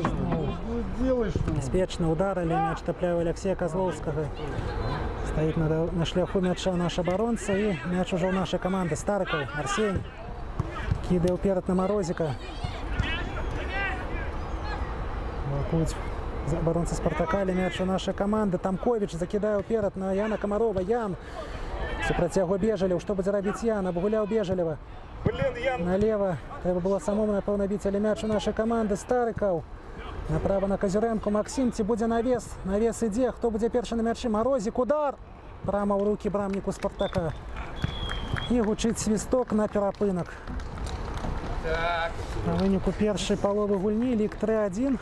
знову. Беспечный удар, или мяч трапляє у Алексея Козловского. Стоит на шляху мяча наш оборонца, и мяч уже у нашей команды. Стариков, Арсений. Кидає вперед на Морозика. Блокують оборонцы Спартака, или мяч у нашей команды. Тамкович закидає вперед на Яна Комарова. Ян. Супроть яго Бежелев. Что буде робити Ян? Обгуляв Бежелева. Блін, Ян, Налево. Треба було самому, напевно, бити, але мяч у нашей команды. Стариков. Направо на Козюренко. Максим, ці буде навес. Навес іде. Хто буде перший на м'ячі? Морозик. Удар. Прямо в руки брамнику Спартака. І гучить свисток на перепинок. Так. На виніку першої полови гульні. Лік 3-1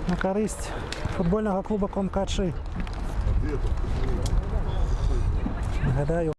на користь футбольного клубу Комкачи. Нагадаю,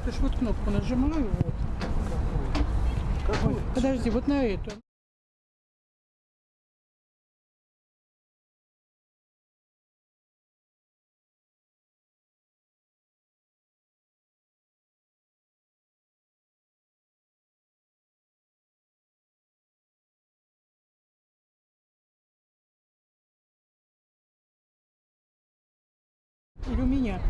Я ж вот кнопку нажимаю, вот. Ой, подожди, вот на эту. Или у меня?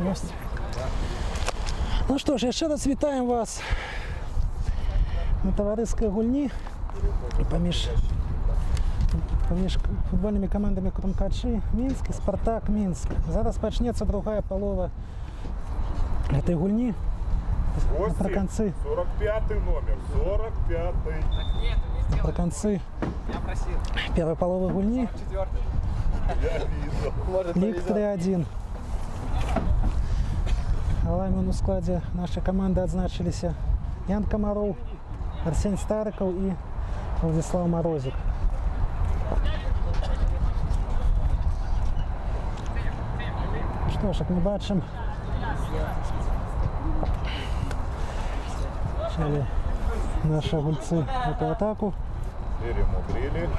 Есть. Ну что ж, яшчэ раз вітаем вас на таварыскай гульні паміж футбольнымі камандамі Крумкачы Мінск і Спартак Мінск. Зараз пачнецца другая палова этой гульні. Напрыканцы 45 номер, 45. напрыканцы первой паловы гульні Я видел. лік 3-1. Галамі у складзе нашай каманды адзначыліся Ян Камароў, Арсень Старыкаў і Владзіслаў Марозік. Што ж, як мы бачым, пачалі нашы гульцы эту атаку. Перемудрили.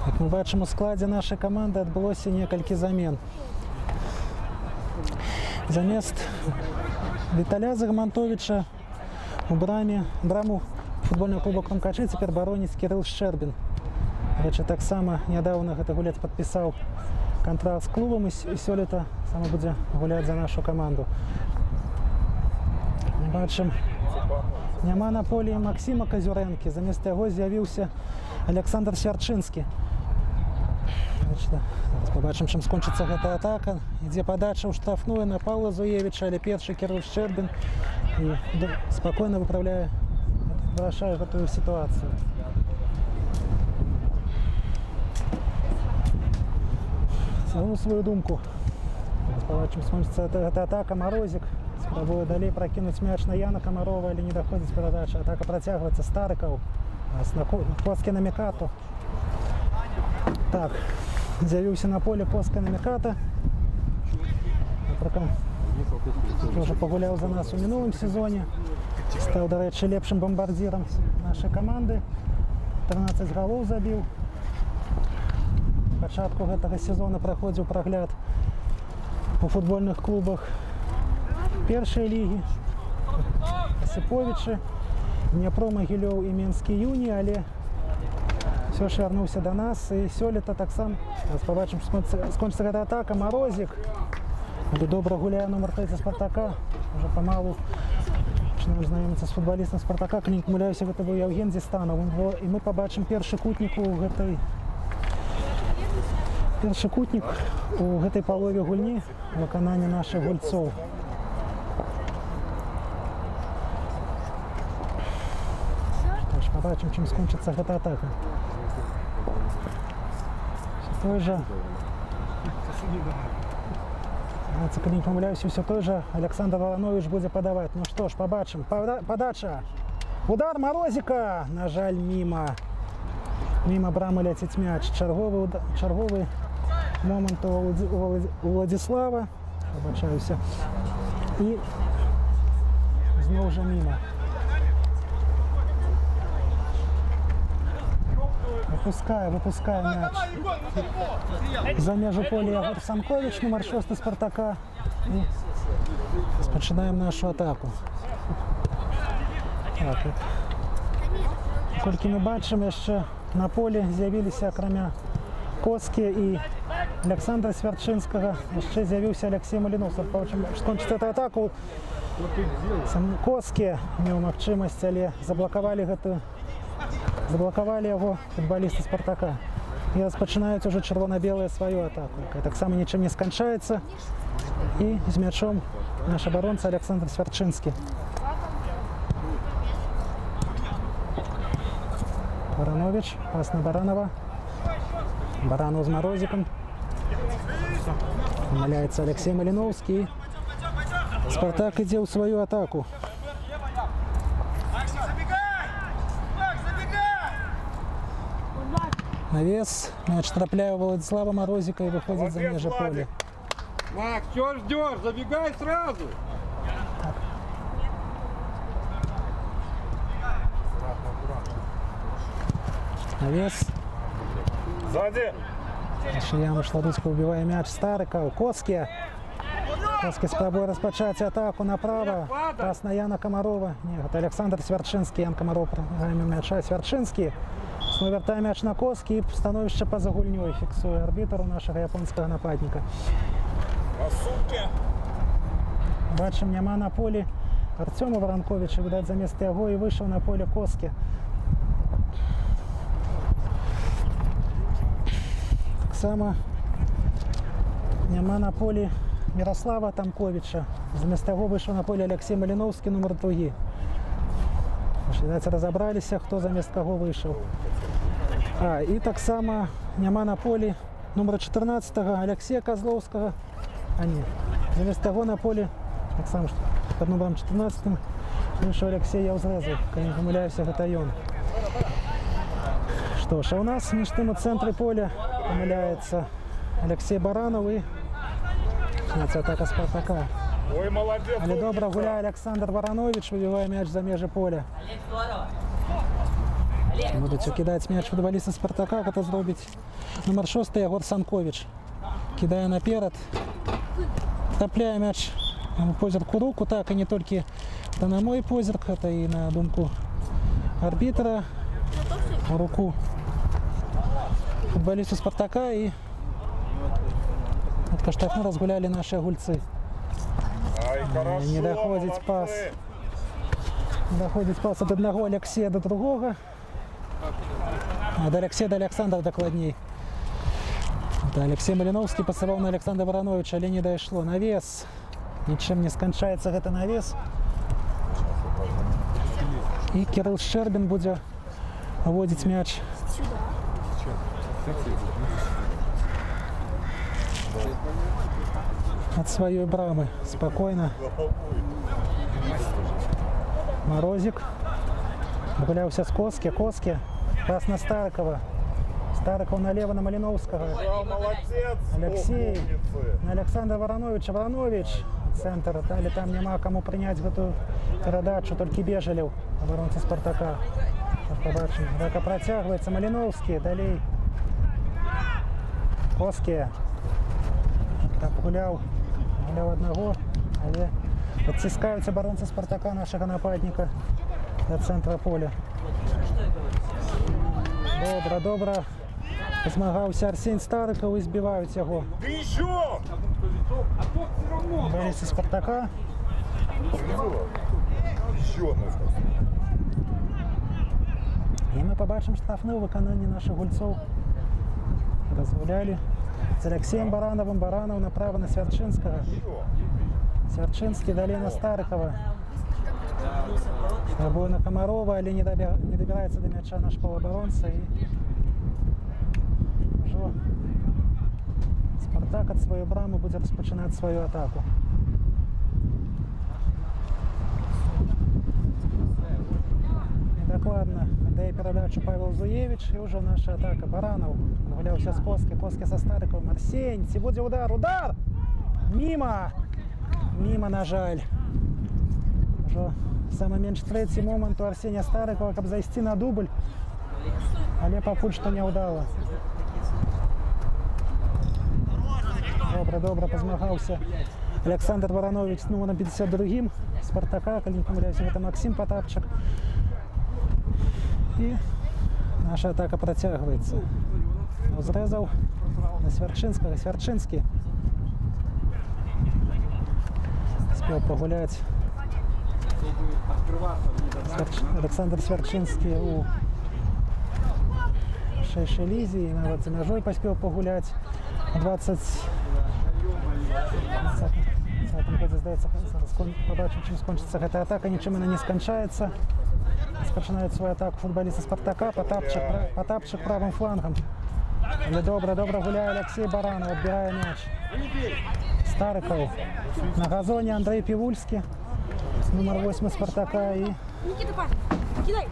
Як мы бачым, у складзе нашай каманды адбылося некалькі замен. Замест Віталя Загмантовича у браму футбольного клуба Крумкачы цяпер бароніць Кірыл Шчэрбін. Рэчы, таксама нядаўна гэты гулец падпісаў кантракт з клубам і сёлета сам будзе гуляць за нашу каманду. Бачым, няма на полі Максіма Казюрэнкі, замест яго з'явіўся Александр Свярчынскі. Побачым, чым скончыцца гэта атака. Ідзе падача ў штрафную на Паўла Зуевіча, але першы Кірыл Шчэрбін і спакойна вырашае гэтую сітуацыю. Сягну сваю думку. Побачым, скончыцца гэта атака. Марозік спрабуе далей пракінуць мяч на Яна Камарова, але не даходзіць перадача. Атака працягваецца. Старыкаў Коцкі на Мікату. Так, з'явіўся на полі Коцкі на Міката. Уже пагуляў за нас у мінулым сезоне. Стаў, дарэчы, лепшым бамбардзірам нашай каманды. 13 галоў забіў. На пачатку гэтага сезона праходзіў прагляд у футбольных клубах першай лігі. Асіповічы, Дняпро, Магілёў і Мінскі Юні, але все ж вярнуўся да нас і сёлета таксама. Побачым, скончыцца гэта атака. Марозік добра гуляе нумар 3 Спартака. Уже памалу пачынаем знаёміцца з футбалістам Спартака. Калі не памыляюся, гэта быў Яўген Дзістанаў. І мы пабачым першы кутнік у гэтай палове гульні выканання нашых гульцоў. Побачым, чым скончыцца гэта атака. Той жа, калі не памыляюся, ўсё той жа Александр Валанович будзе падаваць. Ну што ж, пабачым. Падача. Удар Марозіка. На жаль, міма брамы ляціць мяч. Чарговы момант у Владзіслава. Пабачаюся. І зноў жа міма. Выпускае мяч за межу поля Ягор Самкович, нумар 6 Спартака. І пачынаем нашу атаку. Колькі мы бачым, яшчэ на полі з'явіліся, акрамя Коцкі і Александра Свярчынскага, яшчэ з'явіўся Алексей Маліноўскі. Скончыцца эту атаку. Сам Коцкі меў магчымасць, але заблокавалі яго футбалісты Спартака. І распачынаюць уже чырвона-белыя сваю атаку, якая таксама нічым не сканчаецца. І з мячом наш абаронца Александр Свярчынскі. Баранович, пас на Баранова. Баранов з Марозікам. Памыляецца Алексей Маліноўскі. Спартак ідзе ў сваю атаку. Навес, мяч трапляе ў Владзіслава Марозіка і выходзіць за межы поля. Макс, чего ждешь? Забегай сразу! Навес. Сзади. Яна Шладуцька убівае мяч. Старыкаў, Коцкі. Коски спробує розпочати атаку направо. Пас на Яна Комарова. Ні, це Олександр Сверчинський. Ян Комаров програє м'яча. Сверчинський. Знову вертає м'яч на Коски і становище поза гульньою фіксує арбітр у нашого японського нападника. Красунки. Бачимо, нема на полі Артема Воронковича, видать, замість його і вийшов на поле Коски. Так само нема на полі Мирослава Тамковича. Замість його вийшов на поле Олексій Малиновський, номер 2. Видать, розібралися, хто замість кого вийшов. І так само нема на полі номер 14 Олексія Козловського. Ні, замість його на полі так само під номером 14 вийшов Олексій Яузрезов, коли не помиляюся, Гатайон. Що ж, а у нас між тим у центрі поля помиляється Олексій Баранов і починається атака Спартака. Ой, молодец. Але добре умница. гуляє Олександр Баранович, вибиває м'яч за межі поля. Будуть кидати м'яч футболіста Спартака, це зробить номер 6 Єгор Санкович. Кидає наперед, трапляє м'яч на позірку руку, так і не тільки це на мой позірк, це і на думку арбітра. Руку футболісту Спартака і от штрафну розгуляли наші гульці. Ай, хорошо, Не доходит молодцы. пас. Доходить пас від одного Олексія до другого. До Олексія до Олександра докладней. Олексій Малиновський пасував на Олександра Барановича, але не дійшло. Навес. Нічим не скончається це навес. І Кирил Щербін буде вводити м'яч. От своей брамы. Спокойно. Морозик. Гулявся з Коски. Коски. Пас на Старикова. Стариков налево на Малиновского. Да, молодец. Алексей. Умницы. На Олександра Вороновича. Воронович. Центр. Але там нема кому прийняти эту передачу. Тільки Бежелев. Оборонці Спартака. Побачимо. Атака протягується. Малиновський. Далей. Коски. Так гуляв одного, але підтискаються оборонці Спартака, нашого нападника, до центра поля. Добре. Змагався Арсень Стариков і збивають його. Ты еще! Борються Спартака. Еще нас. І ми побачимо штрафне у виконанні наших гульців. Розгуляли з Олексієм Барановим. Баранов направо на Сверчинського. Сверчинский дали на Старикова. Пробує на Комарова, але не добирається до м'яча наш полуоборонця. І вже Спартак від своєї брами буде розпочинати свою атаку. Недокладно дає передачу Павел Зуєвич, і вже наша атака. Баранов гулявся з Коски, Коски со Стариковым. Арсень, це буде удар! Мимо! Мимо, на жаль. Вже саме менш третій момент у Арсенія Старикова, щоб зайти на дубль, але поки що не вдало. Добре, позмагався Олександр Воронович з номером 52-м Спартака, коли не помиляюся, це Максим Потапчик. І наша атака протягується. Зрезав на Сверчинського. Сверчинський спів погуляти. Олександр Сверчинський у шейшій лізі, і навіть за межою поспів погуляти. 20 годі, здається, побачимо, чим скончиться ця атака. Нічим вона не скончається. Розпочинають свою атаку футболісти Спартака. Потапчик правим флангом. Але добре гуляє Олексій Баранов, відбирає м'яч. Стариков. На газоні Андрій Півульський, номер 8 Спартака. І Никита, пас. Кидай.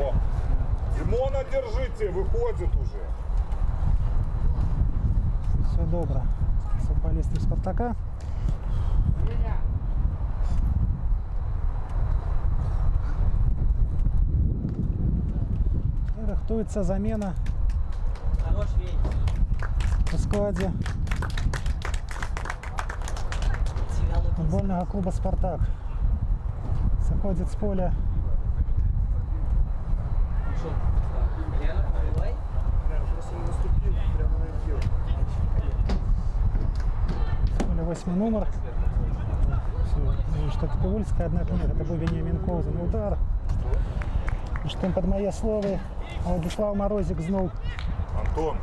О, Димона держите, выходит уже. все добре. Футболістів Спартака. І рихтується заміна. складе футбольного клуба «Спартак». Заходит с поля с поля 8 номер. Что это Пивульская, однако нет, это был Вениамин Ковзин. Удар. Что под мои словы Владислав Морозик знал. Антон.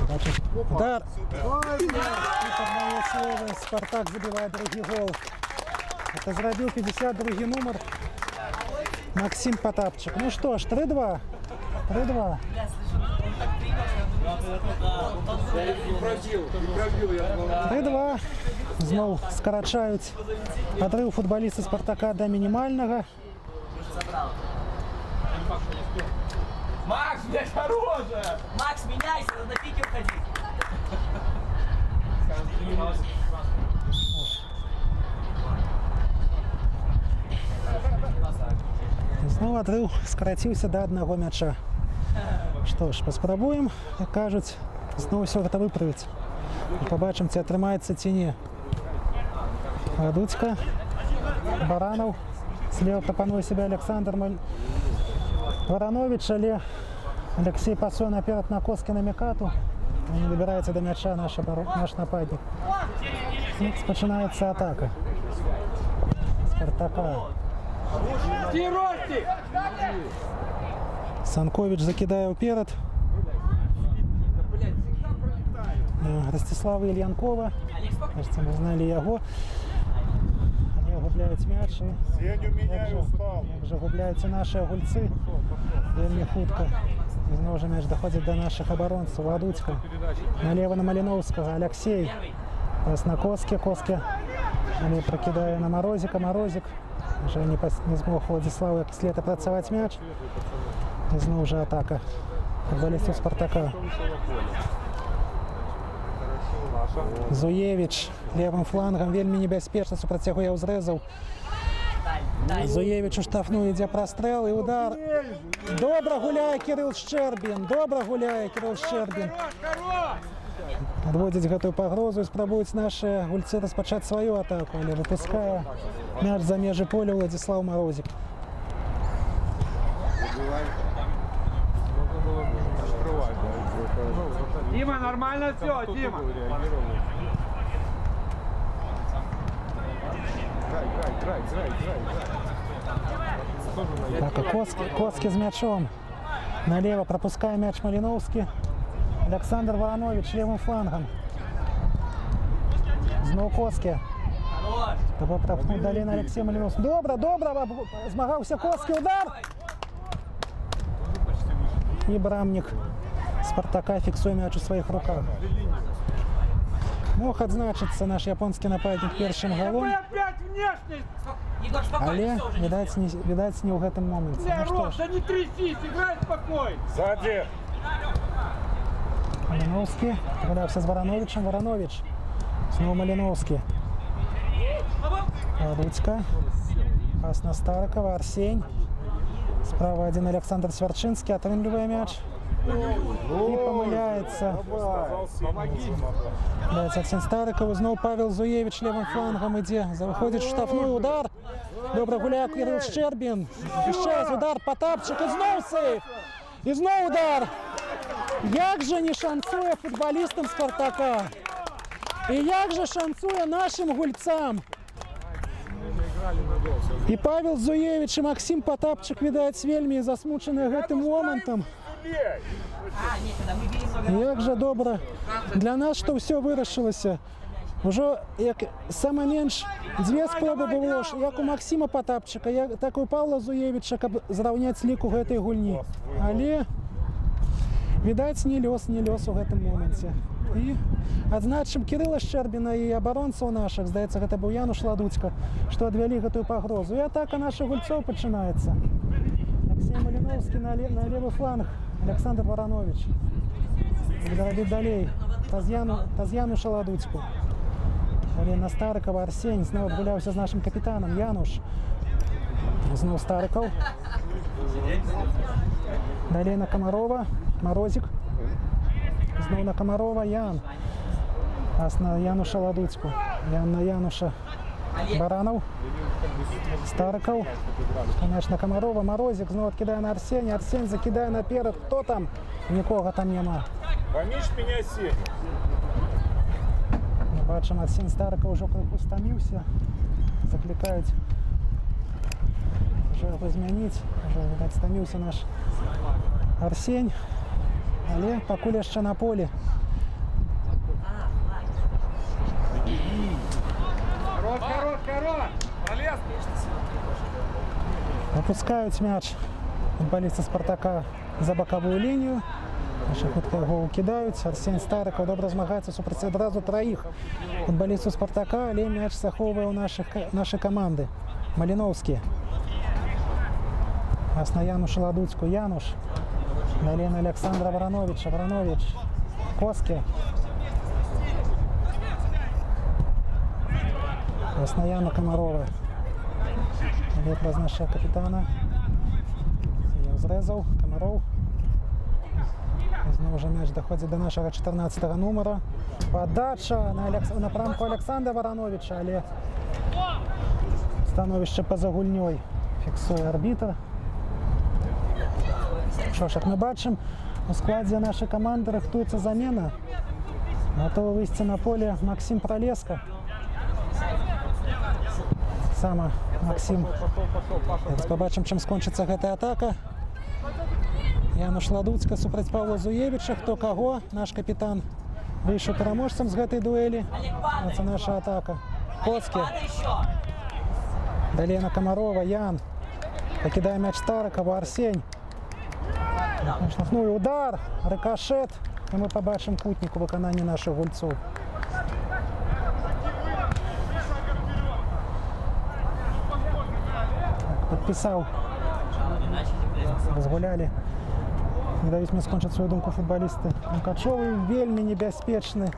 Значит, удар. И под мои словы Спартак забивает другий гол. Это зробил 52-й номер Максим Потапчик. Ну что ж, 3-2. 3-2. 3-2. Знову скорочають адрыв футболісти Спартака до мінімального. Макс, блядь, хорошая! Макс, меняйся, надо на пике уходить. Знову адрыв скоротився до 1 мяча. Што ж, паспрабуем, як кажуць, знову все гэта выправіць. Побачым, ці атрымаецца ці не. Дудзька, Баранов, слева прапануе себе Александр Варанович, але Алексей пасуе наперад на Коскіна Мікату. Не добіраецца до мяча наш нападнік. І пачынаецца атака Спартака. Санкович закидае ўперад. Ростислава Ільянкова. Кажется, мы знали яго. Они губляюць мяч. Сеню меняю, устал. Як жа губляюцца наши гульцы. Вельмі хутка. І зноў жа мяч доходзіць до наших абаронцаў. Вадуцька. Налево на Малиновского. Алексей. Раз на Коске. Коске. Але прокидае на Морозика. Морозик. Уже не змог Владислава як след апрацаваць мяч. І зноў жа атака футболістаў Спартака. Зуевич левым флангом вельмі небяспечна супраць яго я ўзрэзаў. Зуевич у штрафную ідзе прастрэл і удар. Добра гуляе Кирилл Шчэрбін. Добра гуляе Кирилл Шчэрбін. Адводзіць гэтую пагрозу і спрабуюць наши гульцы распачаць сваю атаку, але выпускае мяч за межы поля Владислав Морозик. Дима, нормально все, Дима. Так, Коски с мячом. Налево пропуская мяч Малиновский. Александр Варанович левым флангом. Знову Коски. Треба пропнуть далі на Алексея Малиновского. Добра, змагався Коски, удар. И брамник Спартака фиксует мяч у своих руках. Мог адзначыцца наш японский нападник першым голом. Егор, спокойно, Але, всё уже не відаць, не ў гэтым моменце. Ну што ж, Да не трясись, играй спокойно. Сзади. Малиновский погулявся з Варановичем. Варанович. Знову Малиновский. Дудзька. Пас на Старикова. Арсень. Справа один Александр Сверчинский. Отрымливая мяч. И помыляется. Дается Арсен Стариков. Знову Павел Зуевич левым флангом ідзе. Заходит в штрафную. Удар. Добра гуляє Кирилл Шчэрбін. Еще раз удар. Потапчик. И знову сейв. И знову удар. Як же не шанцуе футболистам Спартака. И як же шанцуе нашим гульцам. И Павел Зуевич, и Максим Потапчик, відаць, вельмі засмучаны гэтым момантам. Як же добра для нас, што ўсё вырашылася. Ужо як сама менш дзве спробы было, як у Максима Потапчика, так і у Павла Зуевича, каб зраўняць лік у гэтай гульні. Але відаць, не лёс у гэтым моменце. І адзначым Кирилла Шчэрбіна і абаронцаў нашых, здаецца, гэта быў Януш Ладуцька, што адвялі гэтую пагрозу. І атака нашых гульцоў пачынаецца. Алексей Малиновский на левый фланг, Александр Варанович. Буде робіць далей. Таз'януша Ладуцьку. Але на Старикова Арсень зноў адгуляўся з нашым капітанам. Януш. Зноў Стариков. Далее на Комарова. Морозик. Знову на Комарова. Ян. Ас на Януша Ладуцьку. Ян на Януша. Баранов. Стариков. Конечно, Комарова. Морозик знову кидає на Арсеня. Арсень закидає наперед. Хто там? Нікого там нема. Поміж мене Сеня. Ми бачимо, Арсень Стариков вже криху стомився. Закликають вже його змінити. Вже так стомився наш Арсень. Але покуль ще на полі. Корот! Пролез! Опускають м'яч футболісти Спартака за бокову лінію. Наші хутко його кидають. Арсень Стариков добре змагається супроти одразу троїх футболістів Спартака, але м'яч заховує у нашої команди. Малиновський. Ас на Януша Ладуцьку. Януш. Далі на Олександра Вороновича. Воронович. Коски. Ас на Яну Комарова. Якраз нашого капітана. Я зрезав. Комаров. Знову ж м'яч доходить до нашого 14-го номера. Подача на напрямку Олександра Вороновича, але становище поза гульньою фіксує арбітр. Що ж, як ми бачимо, у складі нашої команди рихтується заміна. Готовий вийти на поле Максим Пролеска. Саме Максим. Зараз побачимо, чим скончиться ця атака. Януш Ладуцька супроти Павла Зуєвича. Хто кого? Наш капітан вийшов переможцем з цієї дуелі. Це наша атака. Коцький. Далі на Комарова. Ян. Покидає м'яч Старикова. Арсень. Штрафний удар. Рикошет. І ми побачимо кутник у виконанні наших гульців. Підписав. Розгуляли. Не дають мені скончити свою думку футболісти. Мукачовий вельми небезпечний.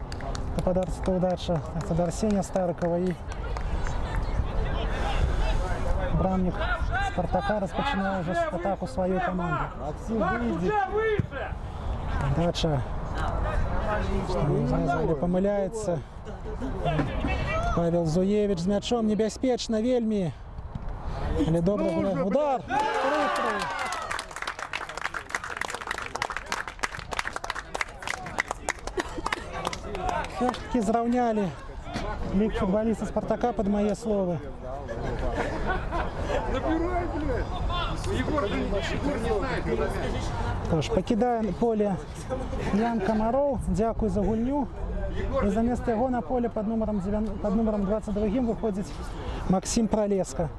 Та удача. Це до Арсения Старикова і брамник Спартака розпочинає вже атаку своєї команди. Дача. Зразу помиляється. Павел Зуєвич з м'ячом. Небезпечно вельми. Але добре гуляє. Удар! 3-3. Все ж таки зрівняли лик футболиста Спартака под мои слова. Тож, покидає поле Ян Комаров. Дякую за гульню. І замість його на поле під номером 22 виходить Максим Пролеска.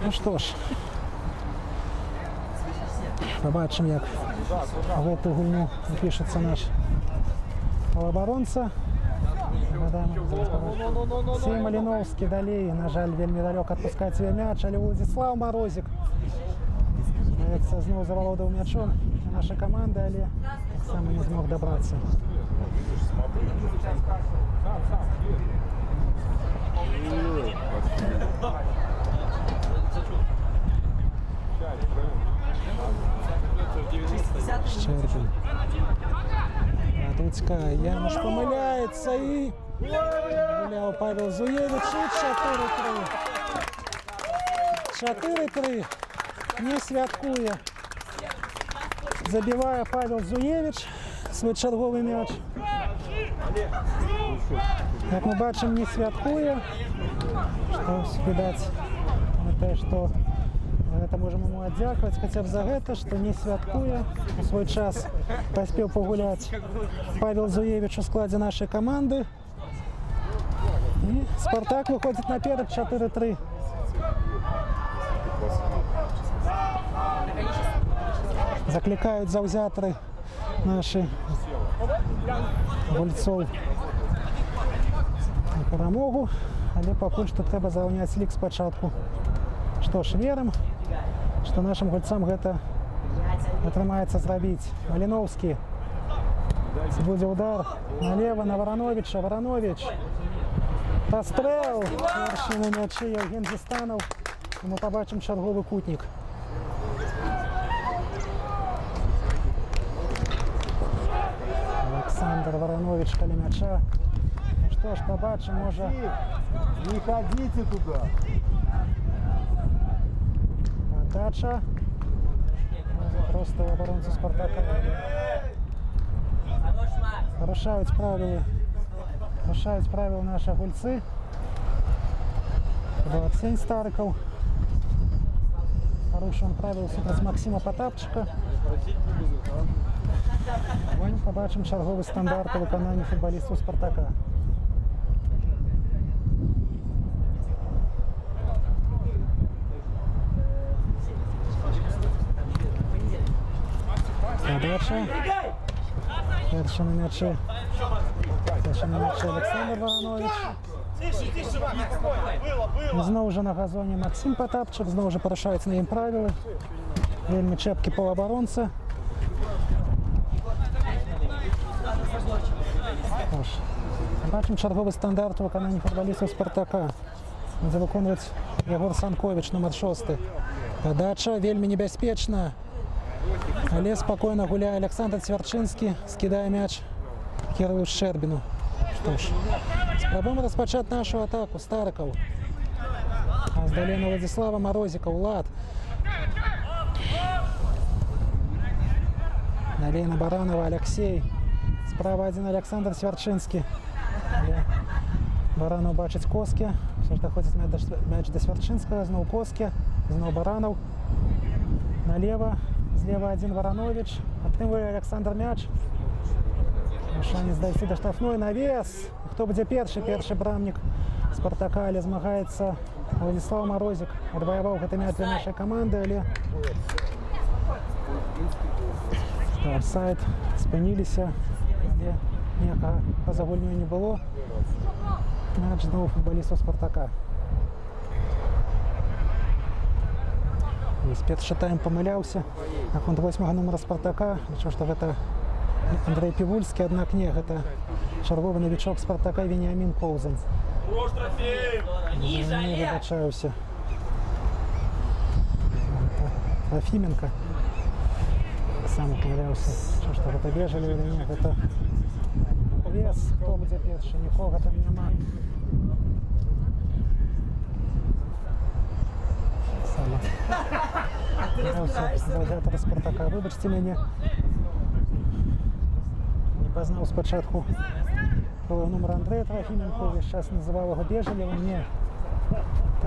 Ну що ж, побачимо, як в цю гульню пишеться наш оборонця. Сей Малиновський далі, на жаль, вельми далеко відпускає свій м'яч, але Владислав Морозик знову заволодив м'ячом наша команда, але так само не змог добратися. Щербин. Ладуцька. Януш помиляється і гуляв Павел Зуєвич. І 4-3. 4-3. Не святкує. Забиває Павел Зуєвич свій черговий м'яч. Як ми бачимо, не святкує. Що, видать, ми те, що за это можем ему отдякивать, хотя бы за это, что не святкуя у свой час поспел погулять Павел Зуевич у складе нашей команды. И Спартак выходит наперед 4-3. Закликают завзятры наши гульцов на перемогу, але поки що треба зарівняти лік спочатку. Що ж, віримо, що нашим гульцам гэта атрымаецца зрабіць. Малиновский. Це буде удар налево на Вороновича. Воронович. Пострел! Перший на м'ячі Євген Зістанов. І ми побачимо черговий кутник. Олександр Воронович коло м'яча. Ну що ж, побачимо, може... Не ходите туда. Подача. Просто в оборонцу Спартака. Хорош, Макс. Нарушають правила наші гульці. 27 Стариков. Порушуємо правила супроти Максима Потапчика. Ми побачимо черговий стандарт у виконанні футболістів Спартака. Подача. Перший на м'ячі. Олександр Воронович. І знову ж на газоні Максим Потапчик. Знову ж порушаються на їм правила. Вельми чепкі полуоборонці. Бачимо черговий стандарт у виконанні футболістів Спартака. Буде виконувати Єгор Санкович, номер 6. Подача вельми небезпечна. Але спокійно гуляє Олександр Сверчинський, скидає м'яч Кирилу Щербіну. Що ж, спробуємо розпочати нашу атаку. Стариков. А здалі на Владислава Морозика. Влад. Далі на Баранова Олексій. Справа один Олександр Сверчинський. Баранов бачить Коски. Все ж доходить м'яч до Сверчинського. Знову Коски. Знову Баранов. Налево. Злева один Воронович. Отримує Олександр м'яч. Шанс дойти до штрафної. Навес. Хто буде перший? Перший брамник Спартака. Але змагається Владислав Морозик. Відвоював цей м'яч для нашої команди. Але офсайд. Спинилися. Але ніякого поза гульнею не було. М'яч знову футболістів Спартака. Перший тайм помилявся. Аккаунт 8-го номера Спартака. Що ж це Андрей Півульський, однак ні, це черговий новичок Спартака Веніамін Ковзан. Не вибачаюся. Трофименко. Сам помилявся. Що ж це бежали чи ні? Це вес, хто буде перший, нікого там нема. Гладіатори Спартака. Вибачте мене. Не познав спочатку номер Андрея Трофименко. Я зараз називав його Бежелєвим. Ні.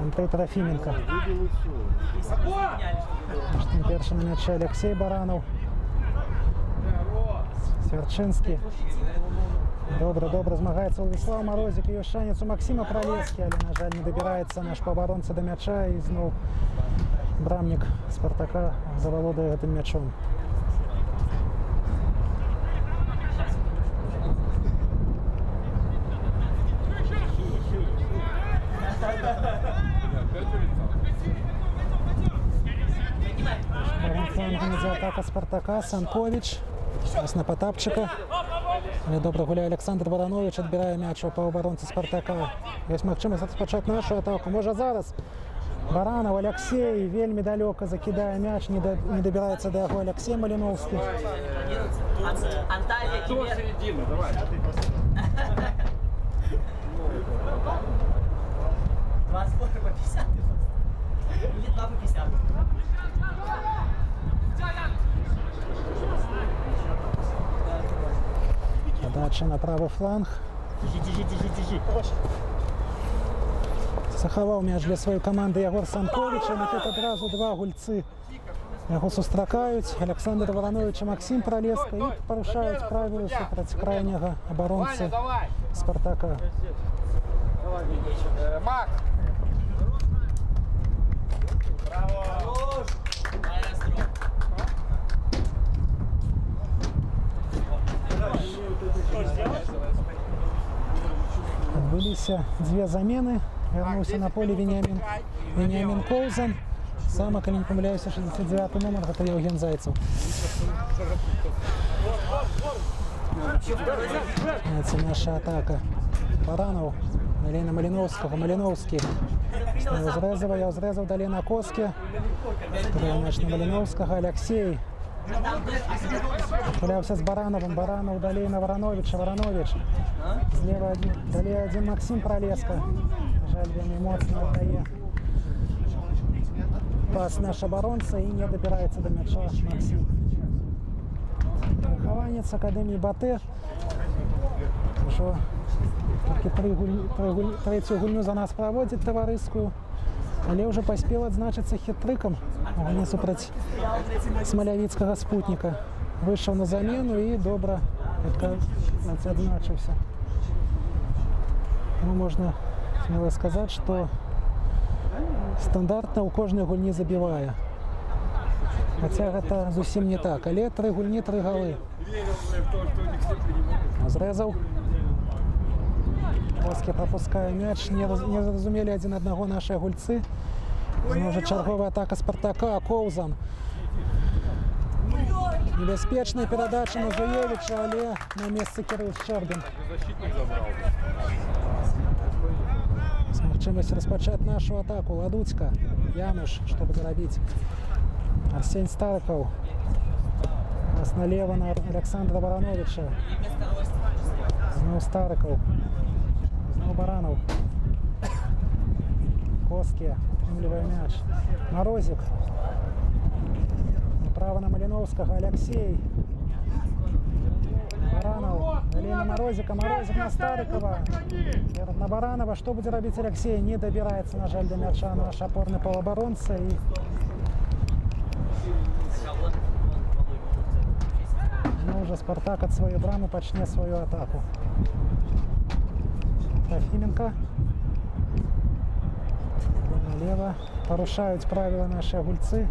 Андрей Трофименко. Перший на м'ячі Олексій Баранов. Сверчинський. Добре змагається Владислав Морозик. І шанець у Максима Пролєцький, але, на жаль, не добирається наш оборонця до м'яча. І знову брамник Спартака заволодує цим м'ячом. Атака Спартака. Санкович. Ось на Потапчика. Але добре гуляє Олександр Воронович, відбирає м'яч по оборонці Спартака. Є можливість розпочати нашу атаку. Може зараз Баранов, Олексій вельми далеко закидає м'яч, не добирається до його Олексій Малиновський. Анталия, Кто Кемер. середина? Давай. 24 по 50. Или 2 по 50. Подача на правий фланг. Держи. Заховав м'яч для своєї команди Єгор Санкович. І тут одразу два гульці його зустракають. Олександр Воронович і Максим Пролєцький. І порушають правила супроти крайнього оборонця Спартака. Макс! Хорош. Маэстро. Відбулися дві заміни. Вернувся на поле Веніамін Ковзан. Сам, як я не помиляюся, 69-й номер, це Євген Зайцев. Це наша атака. Баранов Далі на Малиновського. Малиновський. Я зрезав далі на Коски. М'яч на Малиновського. Алексей. Гулявся з Барановим. Баранов далі на Вороновича. Воронович. Зліва один. Далі один Максим Пролеска. Жаль, він емоційно дає. Пас наш оборонца и не добирается до мяча Максим. Хованец Академії Бате. Що третю гульню за нас проводить товариську. Але вже поспів відзначитися хитриком. Вони супроти Смолявицького спутника. Вийшов на заміну і добре відзначився. Ну, можна смело сказати, що стандартно у кожній гульні забиває. Хоча це зовсім не так. Але 3 гульні, 3 голи. Зрезав. Коски пропускає м'яч. Не зрозуміли один одного наші гульці. Знову чергова атака Спартака. Ковзан. Небезпечна передача на Зуєвича, але на місці Кирил Щербин. Можливість розпочати нашу атаку. Ладуцька. Януш, що буде робити. Арсень Стариков. Нас налево на Олександра Барановича. Знову Стариков. Знову Баранов. Коски. Тримливий м'яч. Морозик. Направо на Малиновського. Алексей. Баранов. Далі на Морозика. Морозик на Старикова. На Баранова. Что будет робить Алексей? Не добирается, на жаль, до мяча наш опорный полуоборонца. И... Ну, уже Спартак от своей брамы почне свою атаку. Трофименко. Налево. Порушают правила наши гульцы.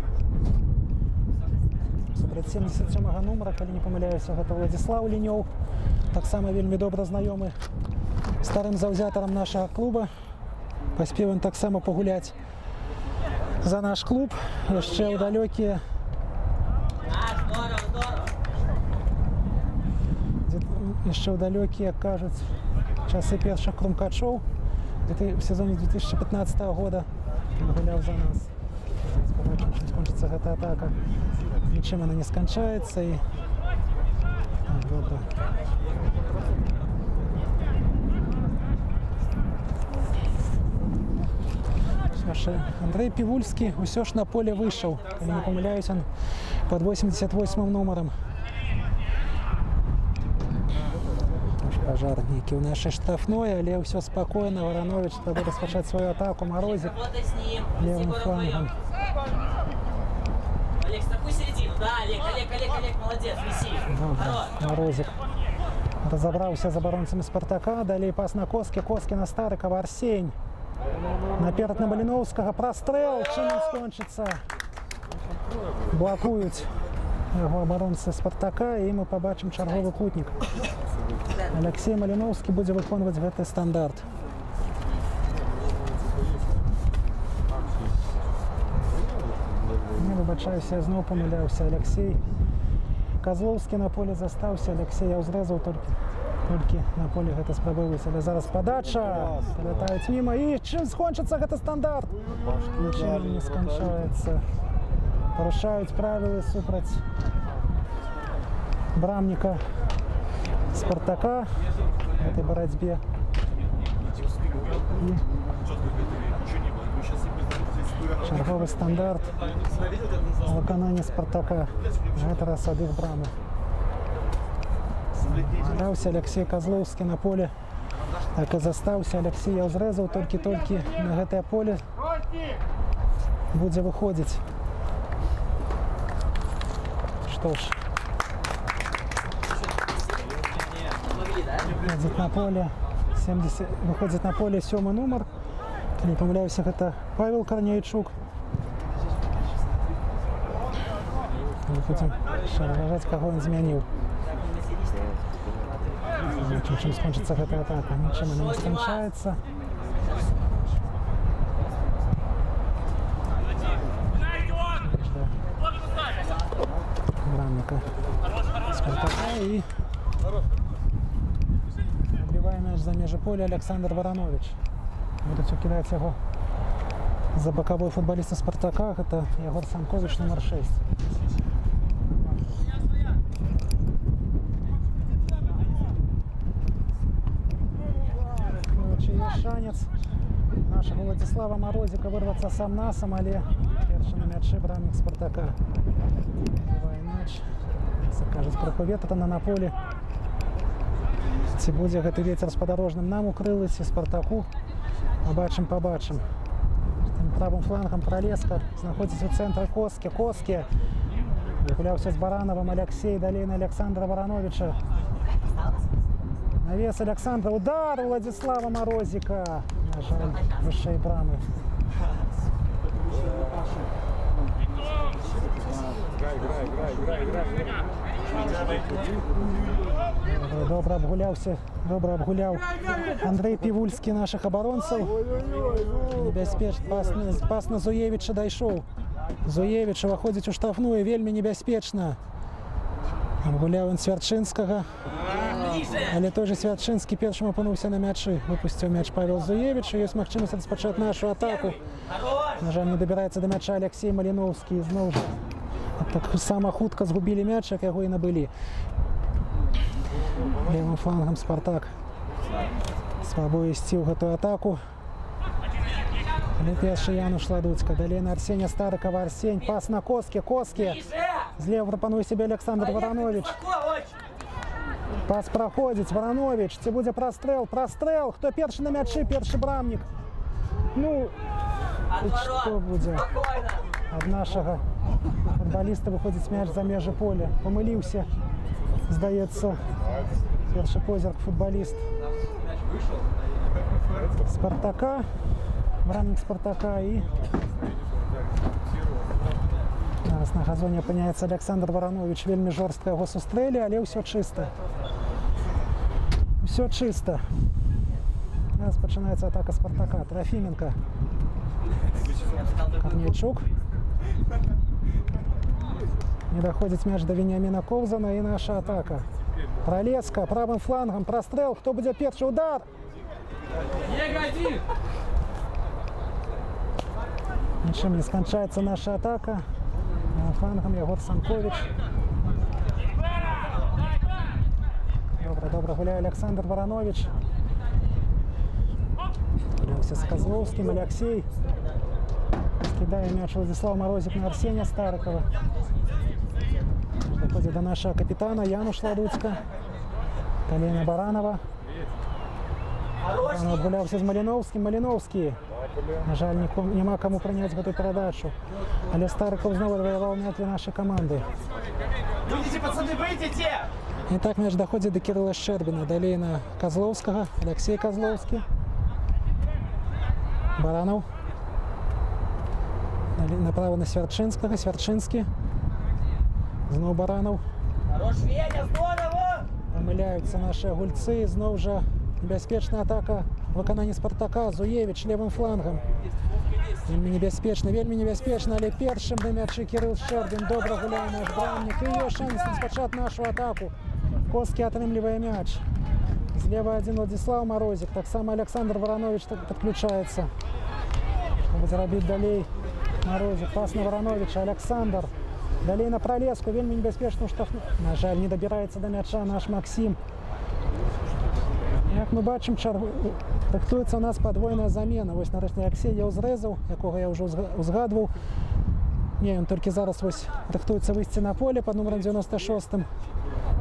Перед 77-го номера, коли не помиляюся, гэта Владислав Ліньов. Так само вельмі добра знайомы старым заўзятарам нашага клуба. Паспеў ён таксама пагуляць за наш клуб. Яшчэ ў далёкія як кажуць, часы першых крумкачоў в сезоне 2015 года гуляў за нас. Побачым, чым скончыцца гэта атака. Ничем она не скончается. И... Добре. Андрей Пивульский усё ж на поле вышел. Я не помиляюсь, он под 88 номером. Пожарники у нашей штрафной, але все спокойно. Воронович будет распочать свою атаку. Морозик левым флангом. Олег, страхуй середину. Да, Олег, молодец, виси. Морозик разобрался с оборонцами Спартака. Далее пас на Коски. Коски на Старикова. Арсень. Наперед на Малиновского. Прострел. Чим він скончиться? Блокують його оборонці Спартака. І ми побачимо черговий кутник. Олексій Малиновський буде виконувати цей стандарт. Не вибачаюся, я знову помилявся. Олексій Козловський на полі застався. Олексій я зрезав тільки на полі гэта спрабується. Але зараз подача. Прилетають мимо. І чим скончиться гэта стандарт? Нічим не скончається. Порушають правила супроть брамника Спартака в этой борьбе. И черговый стандарт виконання Спартака. В этот раз от их брамы. Зрався Олексій Козловський на полі. Так і застався. Олексій я зрезав, тільки на це поле буде виходити. Что ж. Выходит на поле 70, выходит на поле 7 номер. Не помиляюсь, это Павел Корнейчук. Будем уважать, кого он изменил. Чем скончится эта атака? Ничем она не скончается. Брамника Спартака и викидає м'яч за межі поля Олександр Баранович. Будуть викидати його за боковой футболіста Спартака. Це Єгор Санкович, номер 6. Короче, є шанс нашого Владислава Морозика вирватися сам на сам, але перший на м'ячі брамник Спартака. Буває м'яч. Це, кажуть, проповітряно на полі. Ці буде гэты вецер спадарожным нам у крылыці, Спартаку. Побачым. Тым правым флангам Пролеска знаходзіць у цэнтры Коскі. Гуляўся з Барановым Алексей, далей на Александра Барановича. Навес Александра, удар Владислава Морозика. На жаль, вышэй брамы. Добра абгуляў Андрей Півульскі наших абаронцаў. Небяспечна. Пас на Зуевіча дайшоў. Зуевіч уваходзіць у штрафную, вельмі небяспечна. Абгуляў ён Свярчынскага. Але той же Свярчынскі першым апынуўся на мячы. Выпусціў мяч Павел Зуевіч. Ёсць магчымасць распачаць нашу атаку. На жаль, не дабіраецца да мяча Алексей Маліноўскі. Зноў жа так сама хутка згубілі мяч, як яго і набылі. Левым флангам Спартак спрабуе ісці ў гэтую атаку. Але першы Януш Ладуцька. Далей на Арсеня Старыкова. Арсень, пас на Коскі. Злева прапануе сябе Александр Баранович. Пас праходзіць. Баранович. Ці будзе прастрэл? Хто першы на мячы? Першы брамнік. Ну, што будзе? Ад нашага футболіста выходзіць мяч за межы поля. Памыліўся, здаецца, першы позірк футболіст Спартака, брамнік Спартака. І зараз на газоне апыняецца Александр Баранович. Вельмі жорстка яго сустрэлі, але ўсё чыста. Зараз пачынаецца атака Спартака. Трофименко. Корнейчук. Не доходит мяч до Вениамина Ковзана, и наша атака. Пролеска правым флангом, прострел. Кто будет первый? Удар! Ничем не скончается наша атака. Правым флангом Егор Санкович. Добро гуляет Александр Баранович. Гулялся с Козловским. Алексей. Скидая мяч Владислав Морозик на Арсения Старыкова. Доходит до нашего капитана Януш Ладуцька. Колено Баранова. Он отгулялся с Малиновским. Малиновский. На жаль, нема кому прыняць гэту перадачу. Але Старыков зноў адваяваў мяч для нашай каманды. Выйдите, пацаны, выйдите! І так мяч доходит до Кирилла Щербина. Далей на Козловского. Алексей Козловский. Баранов. Направо на Свярчынскага. Свярчынскі. Зноў Баранов. Хорош, Веня, здорово! Памыляюцца наши гульцы. Зноў жа небяспечная атака выкананні Спартака. Зуевич левым флангом. Вельмі небяспечна, але першым на мячы Кирилл Щербин. Добра гуляе наш брамнік. І ёсць шанс распачаць нашу атаку. Коскі атрымлівае мяч. Злева один Владислав Морозик. Так само Александр Баранович подключается. Будзе рабіць далей Морозик. Пас на Барановича. Александр. Далей на Пролеску. Вельмі небяспечна штрафную. На жаль, не добираецца до мяча наш Максим. Як мы бачым, рыхтуецца у нас подвойная замена. Вось нарэшце Алексей я узрэзаў, якога я ўжо узгадваў. Не, ён толькі зараз вось рыхтуецца выйсці на поле под номером 96.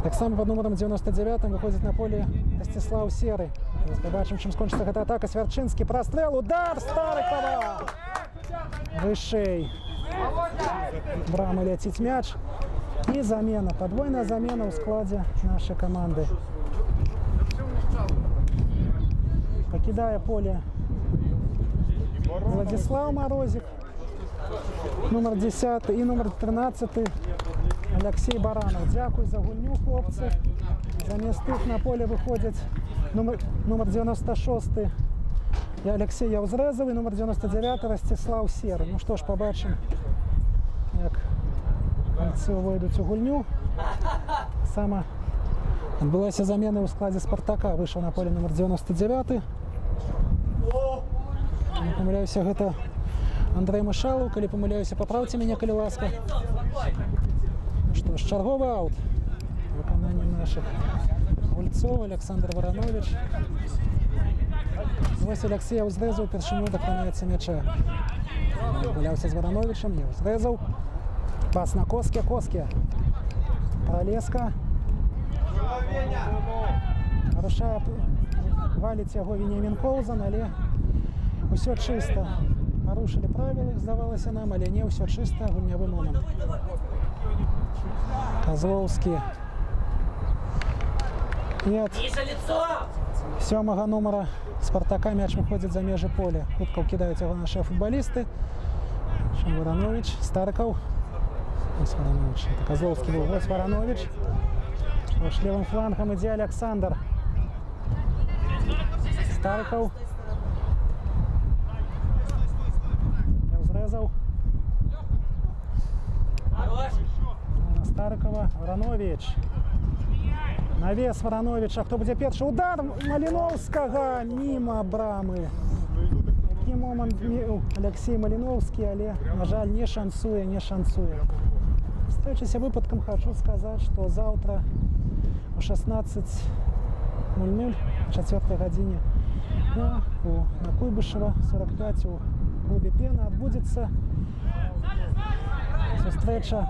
Так само под номером 99 выходит на поле Ростислав Серый. Побачым, чым скончыцца гэта атака. Свярчынскі прострел, удар Старыкова. Вышэй. Брамы ляціць мяч. І замена, подвойная замена ў складзе нашай каманды. Покидая поле Владислав Морозик, номер 10 и номер 13 Алексей Баранов. Дякую за гульню, хлопцы. Замест іх на поле выходит номер 96 и Алексей Яузрезов, и номер 99 Ростислав Серый. Ну что ж, побачим, як гульцы войдуць у гульню. Сама Адбылася замена ў складзе Спартака. Выйшаў на поле нумар 99. Не памыляюся, гэта Андрэй Мышалаў. Калі памыляюся, папраўце мяне, калі ласка. Што ж, чарговы аут. Выкананне нашых гульцоў. Александр Варанович. Вось Алексей ўзрэзаў, упершыню дакранаецца мяча. Гуляўся з Варановичам, не ўзрэзаў. Пас на Коске, Коске. Пролеска. Рушае, валіць яго Веніамін Коўзан, але ўсё чыста. Парушылі правілы, здавалася нам, але не ўсё чыста, гульнявы момант. Козлоўскі. І ад 7-га нумара Спартака мяч выходзіць за межы поля. Хутка кідаюць яго нашыя футбалісты. Варанович, Старыкаў. Вось Варанович. Это Козлоўскі быў. Вось Варанович. Левым флангом ідзе Александр. Старыкаў. Я ўзрэзаў. Старыкова. Варанович. Навес Варановича. Хто будзе першы? Удар Маліновскага міма брамы. Такі момант меў Алексей Маліновскі, але, на жаль, не шансуе, не шансуе. Стаючыся выпадкам, хочу сказаць, што заўтра у 16:00, 4 гадзіне, на Куйбышева, 45 у клубе «Пена» адбудзецца сустрэча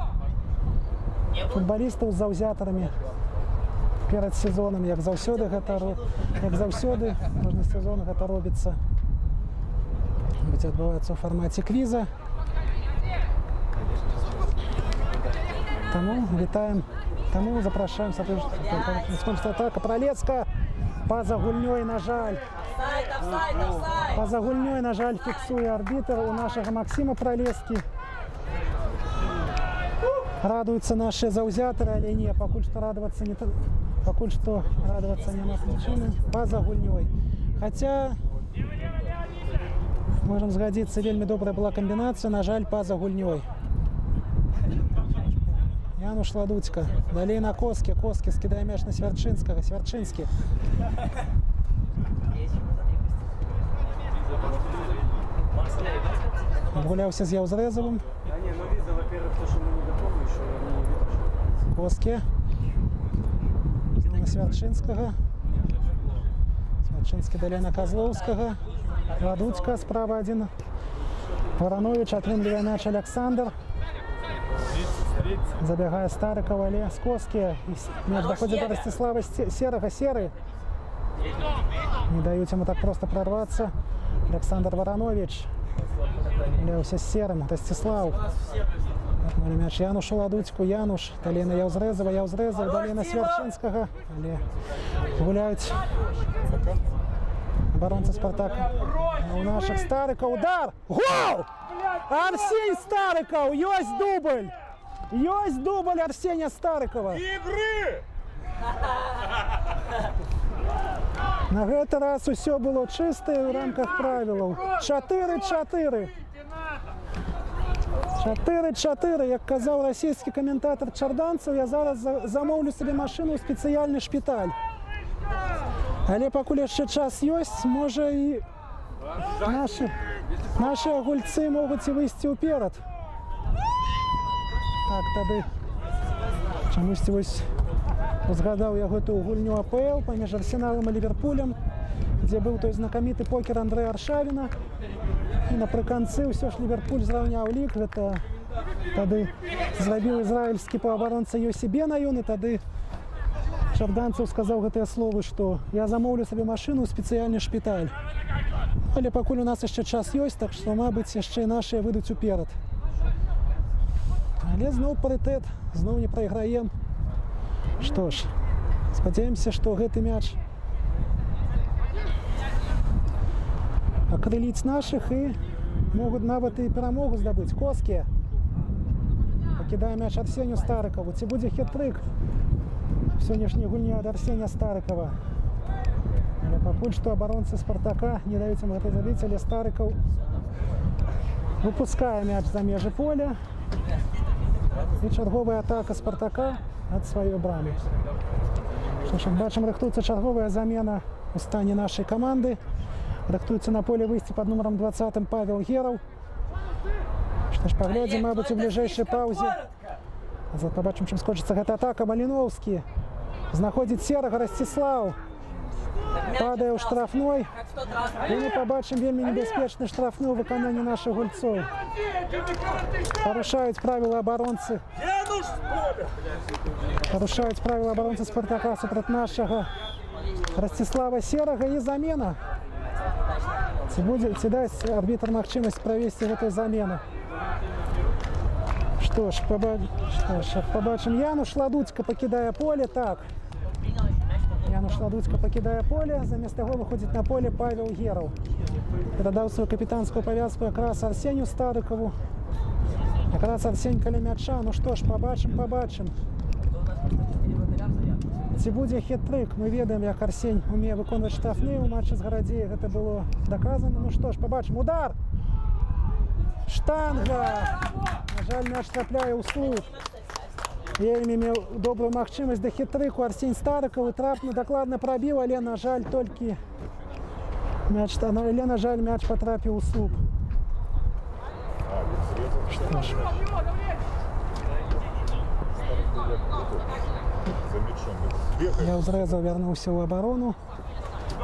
футбалістаў з заўзятарамі перад сезонам, як заўсёды, кожны сезон гэта робіцца. Будзе адбывацца ў фармаце квіза. Таму вітаем, таму запрашаем скончыцца атака. Пралецка па-за гульнёй, на жаль. Па-за гульнёй, на жаль, фіксуе арбітр у нашага Максіма Пралескі. Радуюцца нашыя заўзятары, але не, пакуль што радавацца няма прычыны. Па-за гульнёй. Хаця, можам згадзіцца, вельмі добрая была камбінацыя, на жаль, па-за гульнёй. Януш Ладуцька. Далей на Коске. Коске скідае мяч на Свярчынскага. Свярчынскі. Гуляўся з Яўзрэзавым. Коске. На Свярчынскага. Свярчынскі далей на Козлоўскага. Ладуцька справа один. Варанович атрымлівае мяч Александр. Забегая Старыкова, але з Коскі. Мяч доходит до Ростислава Серага. Серый. Не дают ему так просто прорваться. Александр Варанович. Гуляўся з Серым. Ростислав. Мяч Янушу Ладуцьку. Януш. Далей на Яўзрэзава. Яўзрэзав. Далей на Свярчынскага. Але гуляюць оборонцы Спартака. У наших Старыкаў. Удар! Гол! Арсень Старыкаў. Ёсць дубль! Ёсць дубль Арсения Старыкова. Игры! На гэты раз усё было чыста ў рамках правілаў. 4-4. 4-4, як казаў расійскі каментатор Чарданцев, я зараз замоўлю сабе машыну ў спецыяльны шпіталь. Але пакуль яшчэ час ёсць, можа і нашы гульцы могуць і выйсці ўперад. Так, тады чамусьці вось узгадаў я гэтую гульню АПЛ паміж Арсеналам і Ліверпулем, дзе быў той знакаміты покер Андрэя Аршавіна. І напрыканцы ўсё ж Ліверпуль зраўняў лік. Гэта тады зрабіў ізраільскі паўабаронца Йосі Бенаюн, і тады Чарданцев сказаў гэтыя словы, што я замоўлю сабе машыну ў спецыяльны шпіталь. Але пакуль у нас яшчэ час ёсць, так што, мабыць, яшчэ і нашыя выйдуць уперад. Але зноў парытэт, зноў не прайграем. Што ж, спадзяемся, што гэты мяч акрыліць нашых і могуць нават і перамогу здабыць. Коскі пакідае мяч Арсению Старыкаву. Ці будзе хет-трык сённяшняй гульні ад Арсения Старыкова? Але пакуль што абаронцы Спартака не даюць ім гэта забіць, але Старыкаў выпускае мяч за межы поля. І чарговая атака Спартака ад сваёй брамы. Что ж, бачим, рыхтуецца чарговая замена у стане нашей команды. Рыхтуецца на поле выйсці под номером 20 Павел Геров. Что ж, поглядим, мабуть, у ближайшей паузе. Побачим, чым скончыцца гэта атака. Малиновский знаходзіць серага, Ростислав падае ў штрафной. І мы побачим вельмі небяспечны штрафны ў выкананні наших гульцоў. Парушаюць правила абаронцы. Парушаюць правила абаронцы Спартака супраць нашага Ростислава Серага, і замена. Ці дасць арбітр магчымасць правесці гэтую замену. Што ж, побачым, Януш Ладуцька пакідае поле. Так, Януш Ладуцька пакідае поле, замест яго выходзіць на поле Павел Геров. Перадаў сваю капітанскую павязку якраз Арсению Старыкову. Якраз Арсень каля мяча. Ну што ж, побачым. Ці будзе хет-трик? Мы ведаем, як Арсень умее выконваць штрафныя ў матчы з Гарадзеяй. Гэта было доказано. Ну што ж, побачым. Удар! Штанга! На жаль, мяч трапляе ў слуп. Вельмі меў добрую магчымасць да хет-трику Арсень Старыков. Трапна дакладна прабіў, але, на жаль, мяч патрапіў у слуп. Што ж. Я ўзрэзаў, вярнуўся ў абарону.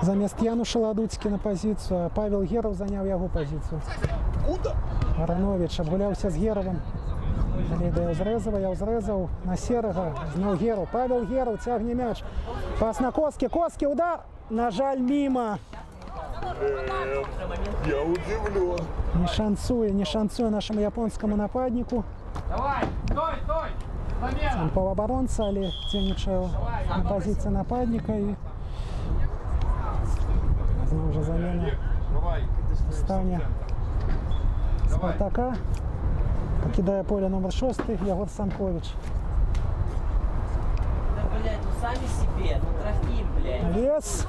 Замест Януша Ладуцькі на пазіцыю, а Павел Геров заняў яго пазіцыю. Варанович абгуляўся з Геровым. Я ўзрэзаў на серага, зноў Геров. Павел Геров цягне мяч. Пас на Коски, удар! На жаль, міма. Я удивлен. Не шанцуе нашаму японскаму нападніку. Давай, стой! Сам паўабаронца, але дзейнічаў на пазіцыі нападніка. І зноў жа замена у стане Спартака. Покидая поле номер 6, Егор Санкович. Да, блядь, ну сами себе, ну трофим, блядь. Лес.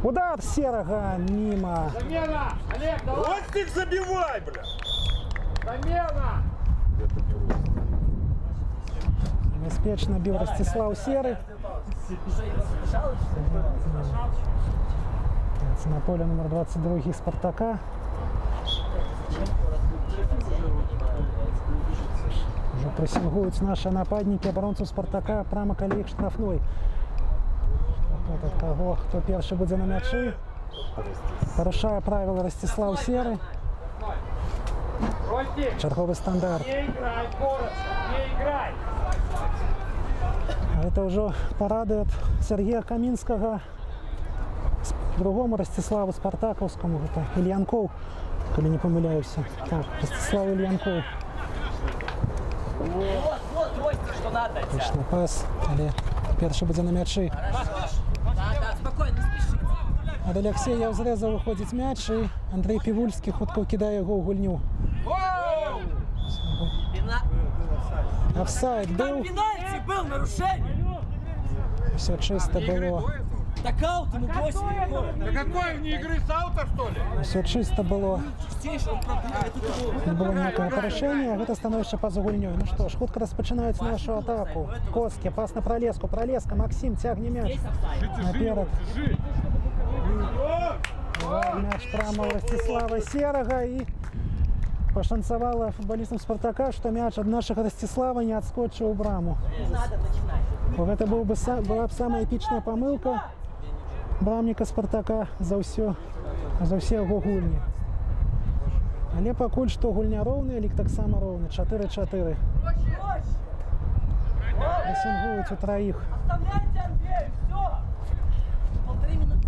Удар Серого мимо. Замена! Олег, давай! Ростик, забивай, бля! Замена! Беспечно бил Ростислав Серый. На поле номер 22 Спартака. Уже прессингуют наши нападники оборонцу Спартака прямо каля іх штрафной. Хто перший буде на м'ячі. Порушає правила Ростислав Серый. Черговий стандарт. Не играй, коротко, не играй! Это уже порадует Сергея Каминского другому Ростиславу Спартаковскому. Это Ильянков, коли не помиляюсь. Так, Ростислав Ильянков. Вот, Ростик, что надо. Точно пас. Але перший буде на м'ячі. Да, спокойно, не спеши. Ад Алексея Узреза виходить м'яч, і Андрій Півульський хутко кидає його у гульню. Офсайд Там був. пенальти был, нарушение. Все чисто було. Так аут ему бросили. Да какой вне игры с аута, что ли? Все чисто було. Чистейший, он пробивает эту Не було ніякого порушення. Гэта становіцца па-за гульнёй. Ну што ж, хутка распачынаюць нашу атаку. Коски, пас на Пролеску. Пролеска, Максим цягне мяч. Наперад. Мяч прямо у Ростислава Серага. І пашанцавала футболістам Спартака, што мяч ад нашага Ростислава не адскочыў у браму. Не надо начинать. Гэта была б самая эпічная памылка брамніка Спартака за ўсе яго гульні. Але пакуль што гульня роўная, лік таксама роўны. 4-4. Пресінгуюць у траіх. Оставляйте, Андрей, все. 1,5 минуты.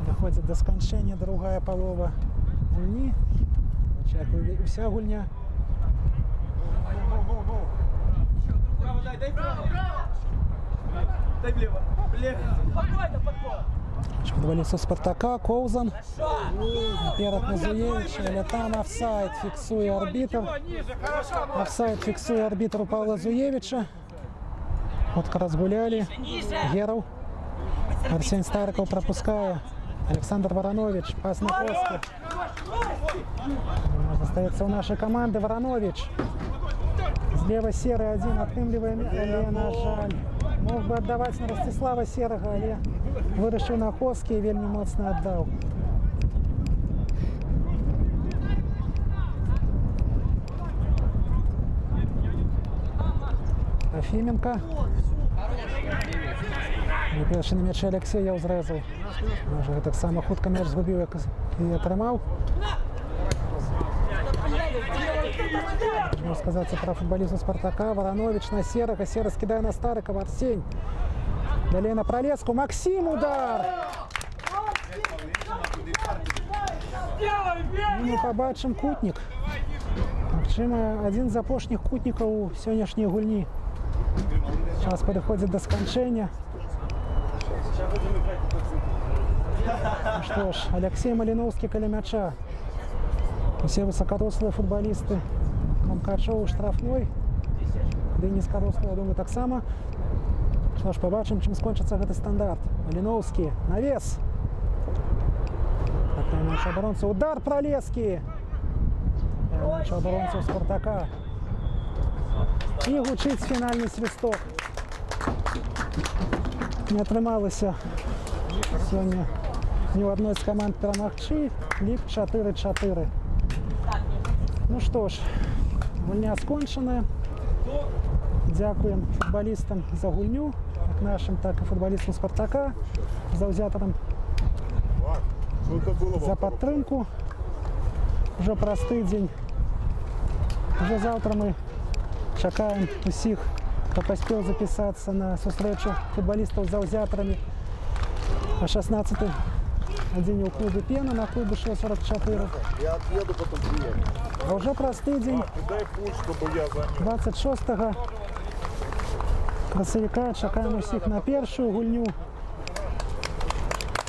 Доходзіць да сканчэння другая палова гульні. Як уся гульня. Право, дай право. Дай влево. Спокойно, подбор. Футболісту Спартака, Коузан. Наперад Назуєвич, але там офсайд фіксує арбітр. Офсайд фіксує арбітр у Павла Зуєвича. Хутка розгуляли. Геров. Арсень Стариков пропускає. Александр Воронович, пас на Коски. Остается у нашей команды Воронович. Слева серый один, атрымліваем, але на жаль. Мог бы аддаваць на Ростислава Серага, але вырашыў на Хоскі і вельмі моцна аддаў. Трофименко. І першы на мячы Алексея ўзрэзаў. Можа, гэтаксама хутка мяч згубіў, як і атрымаў. Можна сказаць пра футбалісту Спартака. Варанович на Серага. Сера скідае на Старыкова. Арсень. Далей на Пролеску. Максим, удар! І мы пабачым кутнік. Магчыма, адзін з апошніх кутнікаў у сённяшняй гульні. Час падыходзіць да сканчэння. Ну што ж, Алексей Маліноўскі каля мяча. Усе высокорослыя футбалісты Камкачоў у штрафной. Ды і нізкарослыя, я думаю, таксама. Што ж, пабачым, чым скончыцца гэты стандарт. Маліноўскі, навес. Так, мяч абаронцаў. Удар Пролескі. Мяч абаронцаў Спартака. І гучыць фінальны свісток. Не атрымалася сёння ні ў адной з каманд перамагчы. Лік 4-4. Ну што ж, гульня скончаная. Дзякуем футбалістам за гульню, як нашим, так і футбалістам Спартака, заўзятарам за падтрымку. Ужо праз тыдзень. Уже заўтра мы чакаем усіх, хто паспеў запісацца на сустрэчу футбалістаў з заўзятарамі о 16 гадзіне ў клубе «Пена» на клубе 644. Я отъеду, потом приеду. А уже праз тыдзень, Дай пуш, чтобы я занял. 26 красавіка, чакаем усіх на першую гульню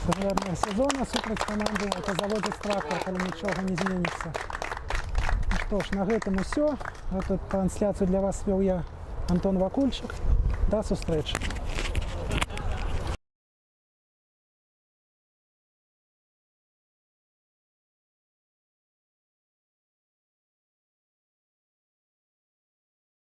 рэгулярнага сезона супраць каманды «Автозаводзец Трактор», калі нічога не зменіцца. Ну што ж, на гэтым усё. Гэту трансляцыю для вас вёў я, Антон Вакульчык. Да сустрэчы.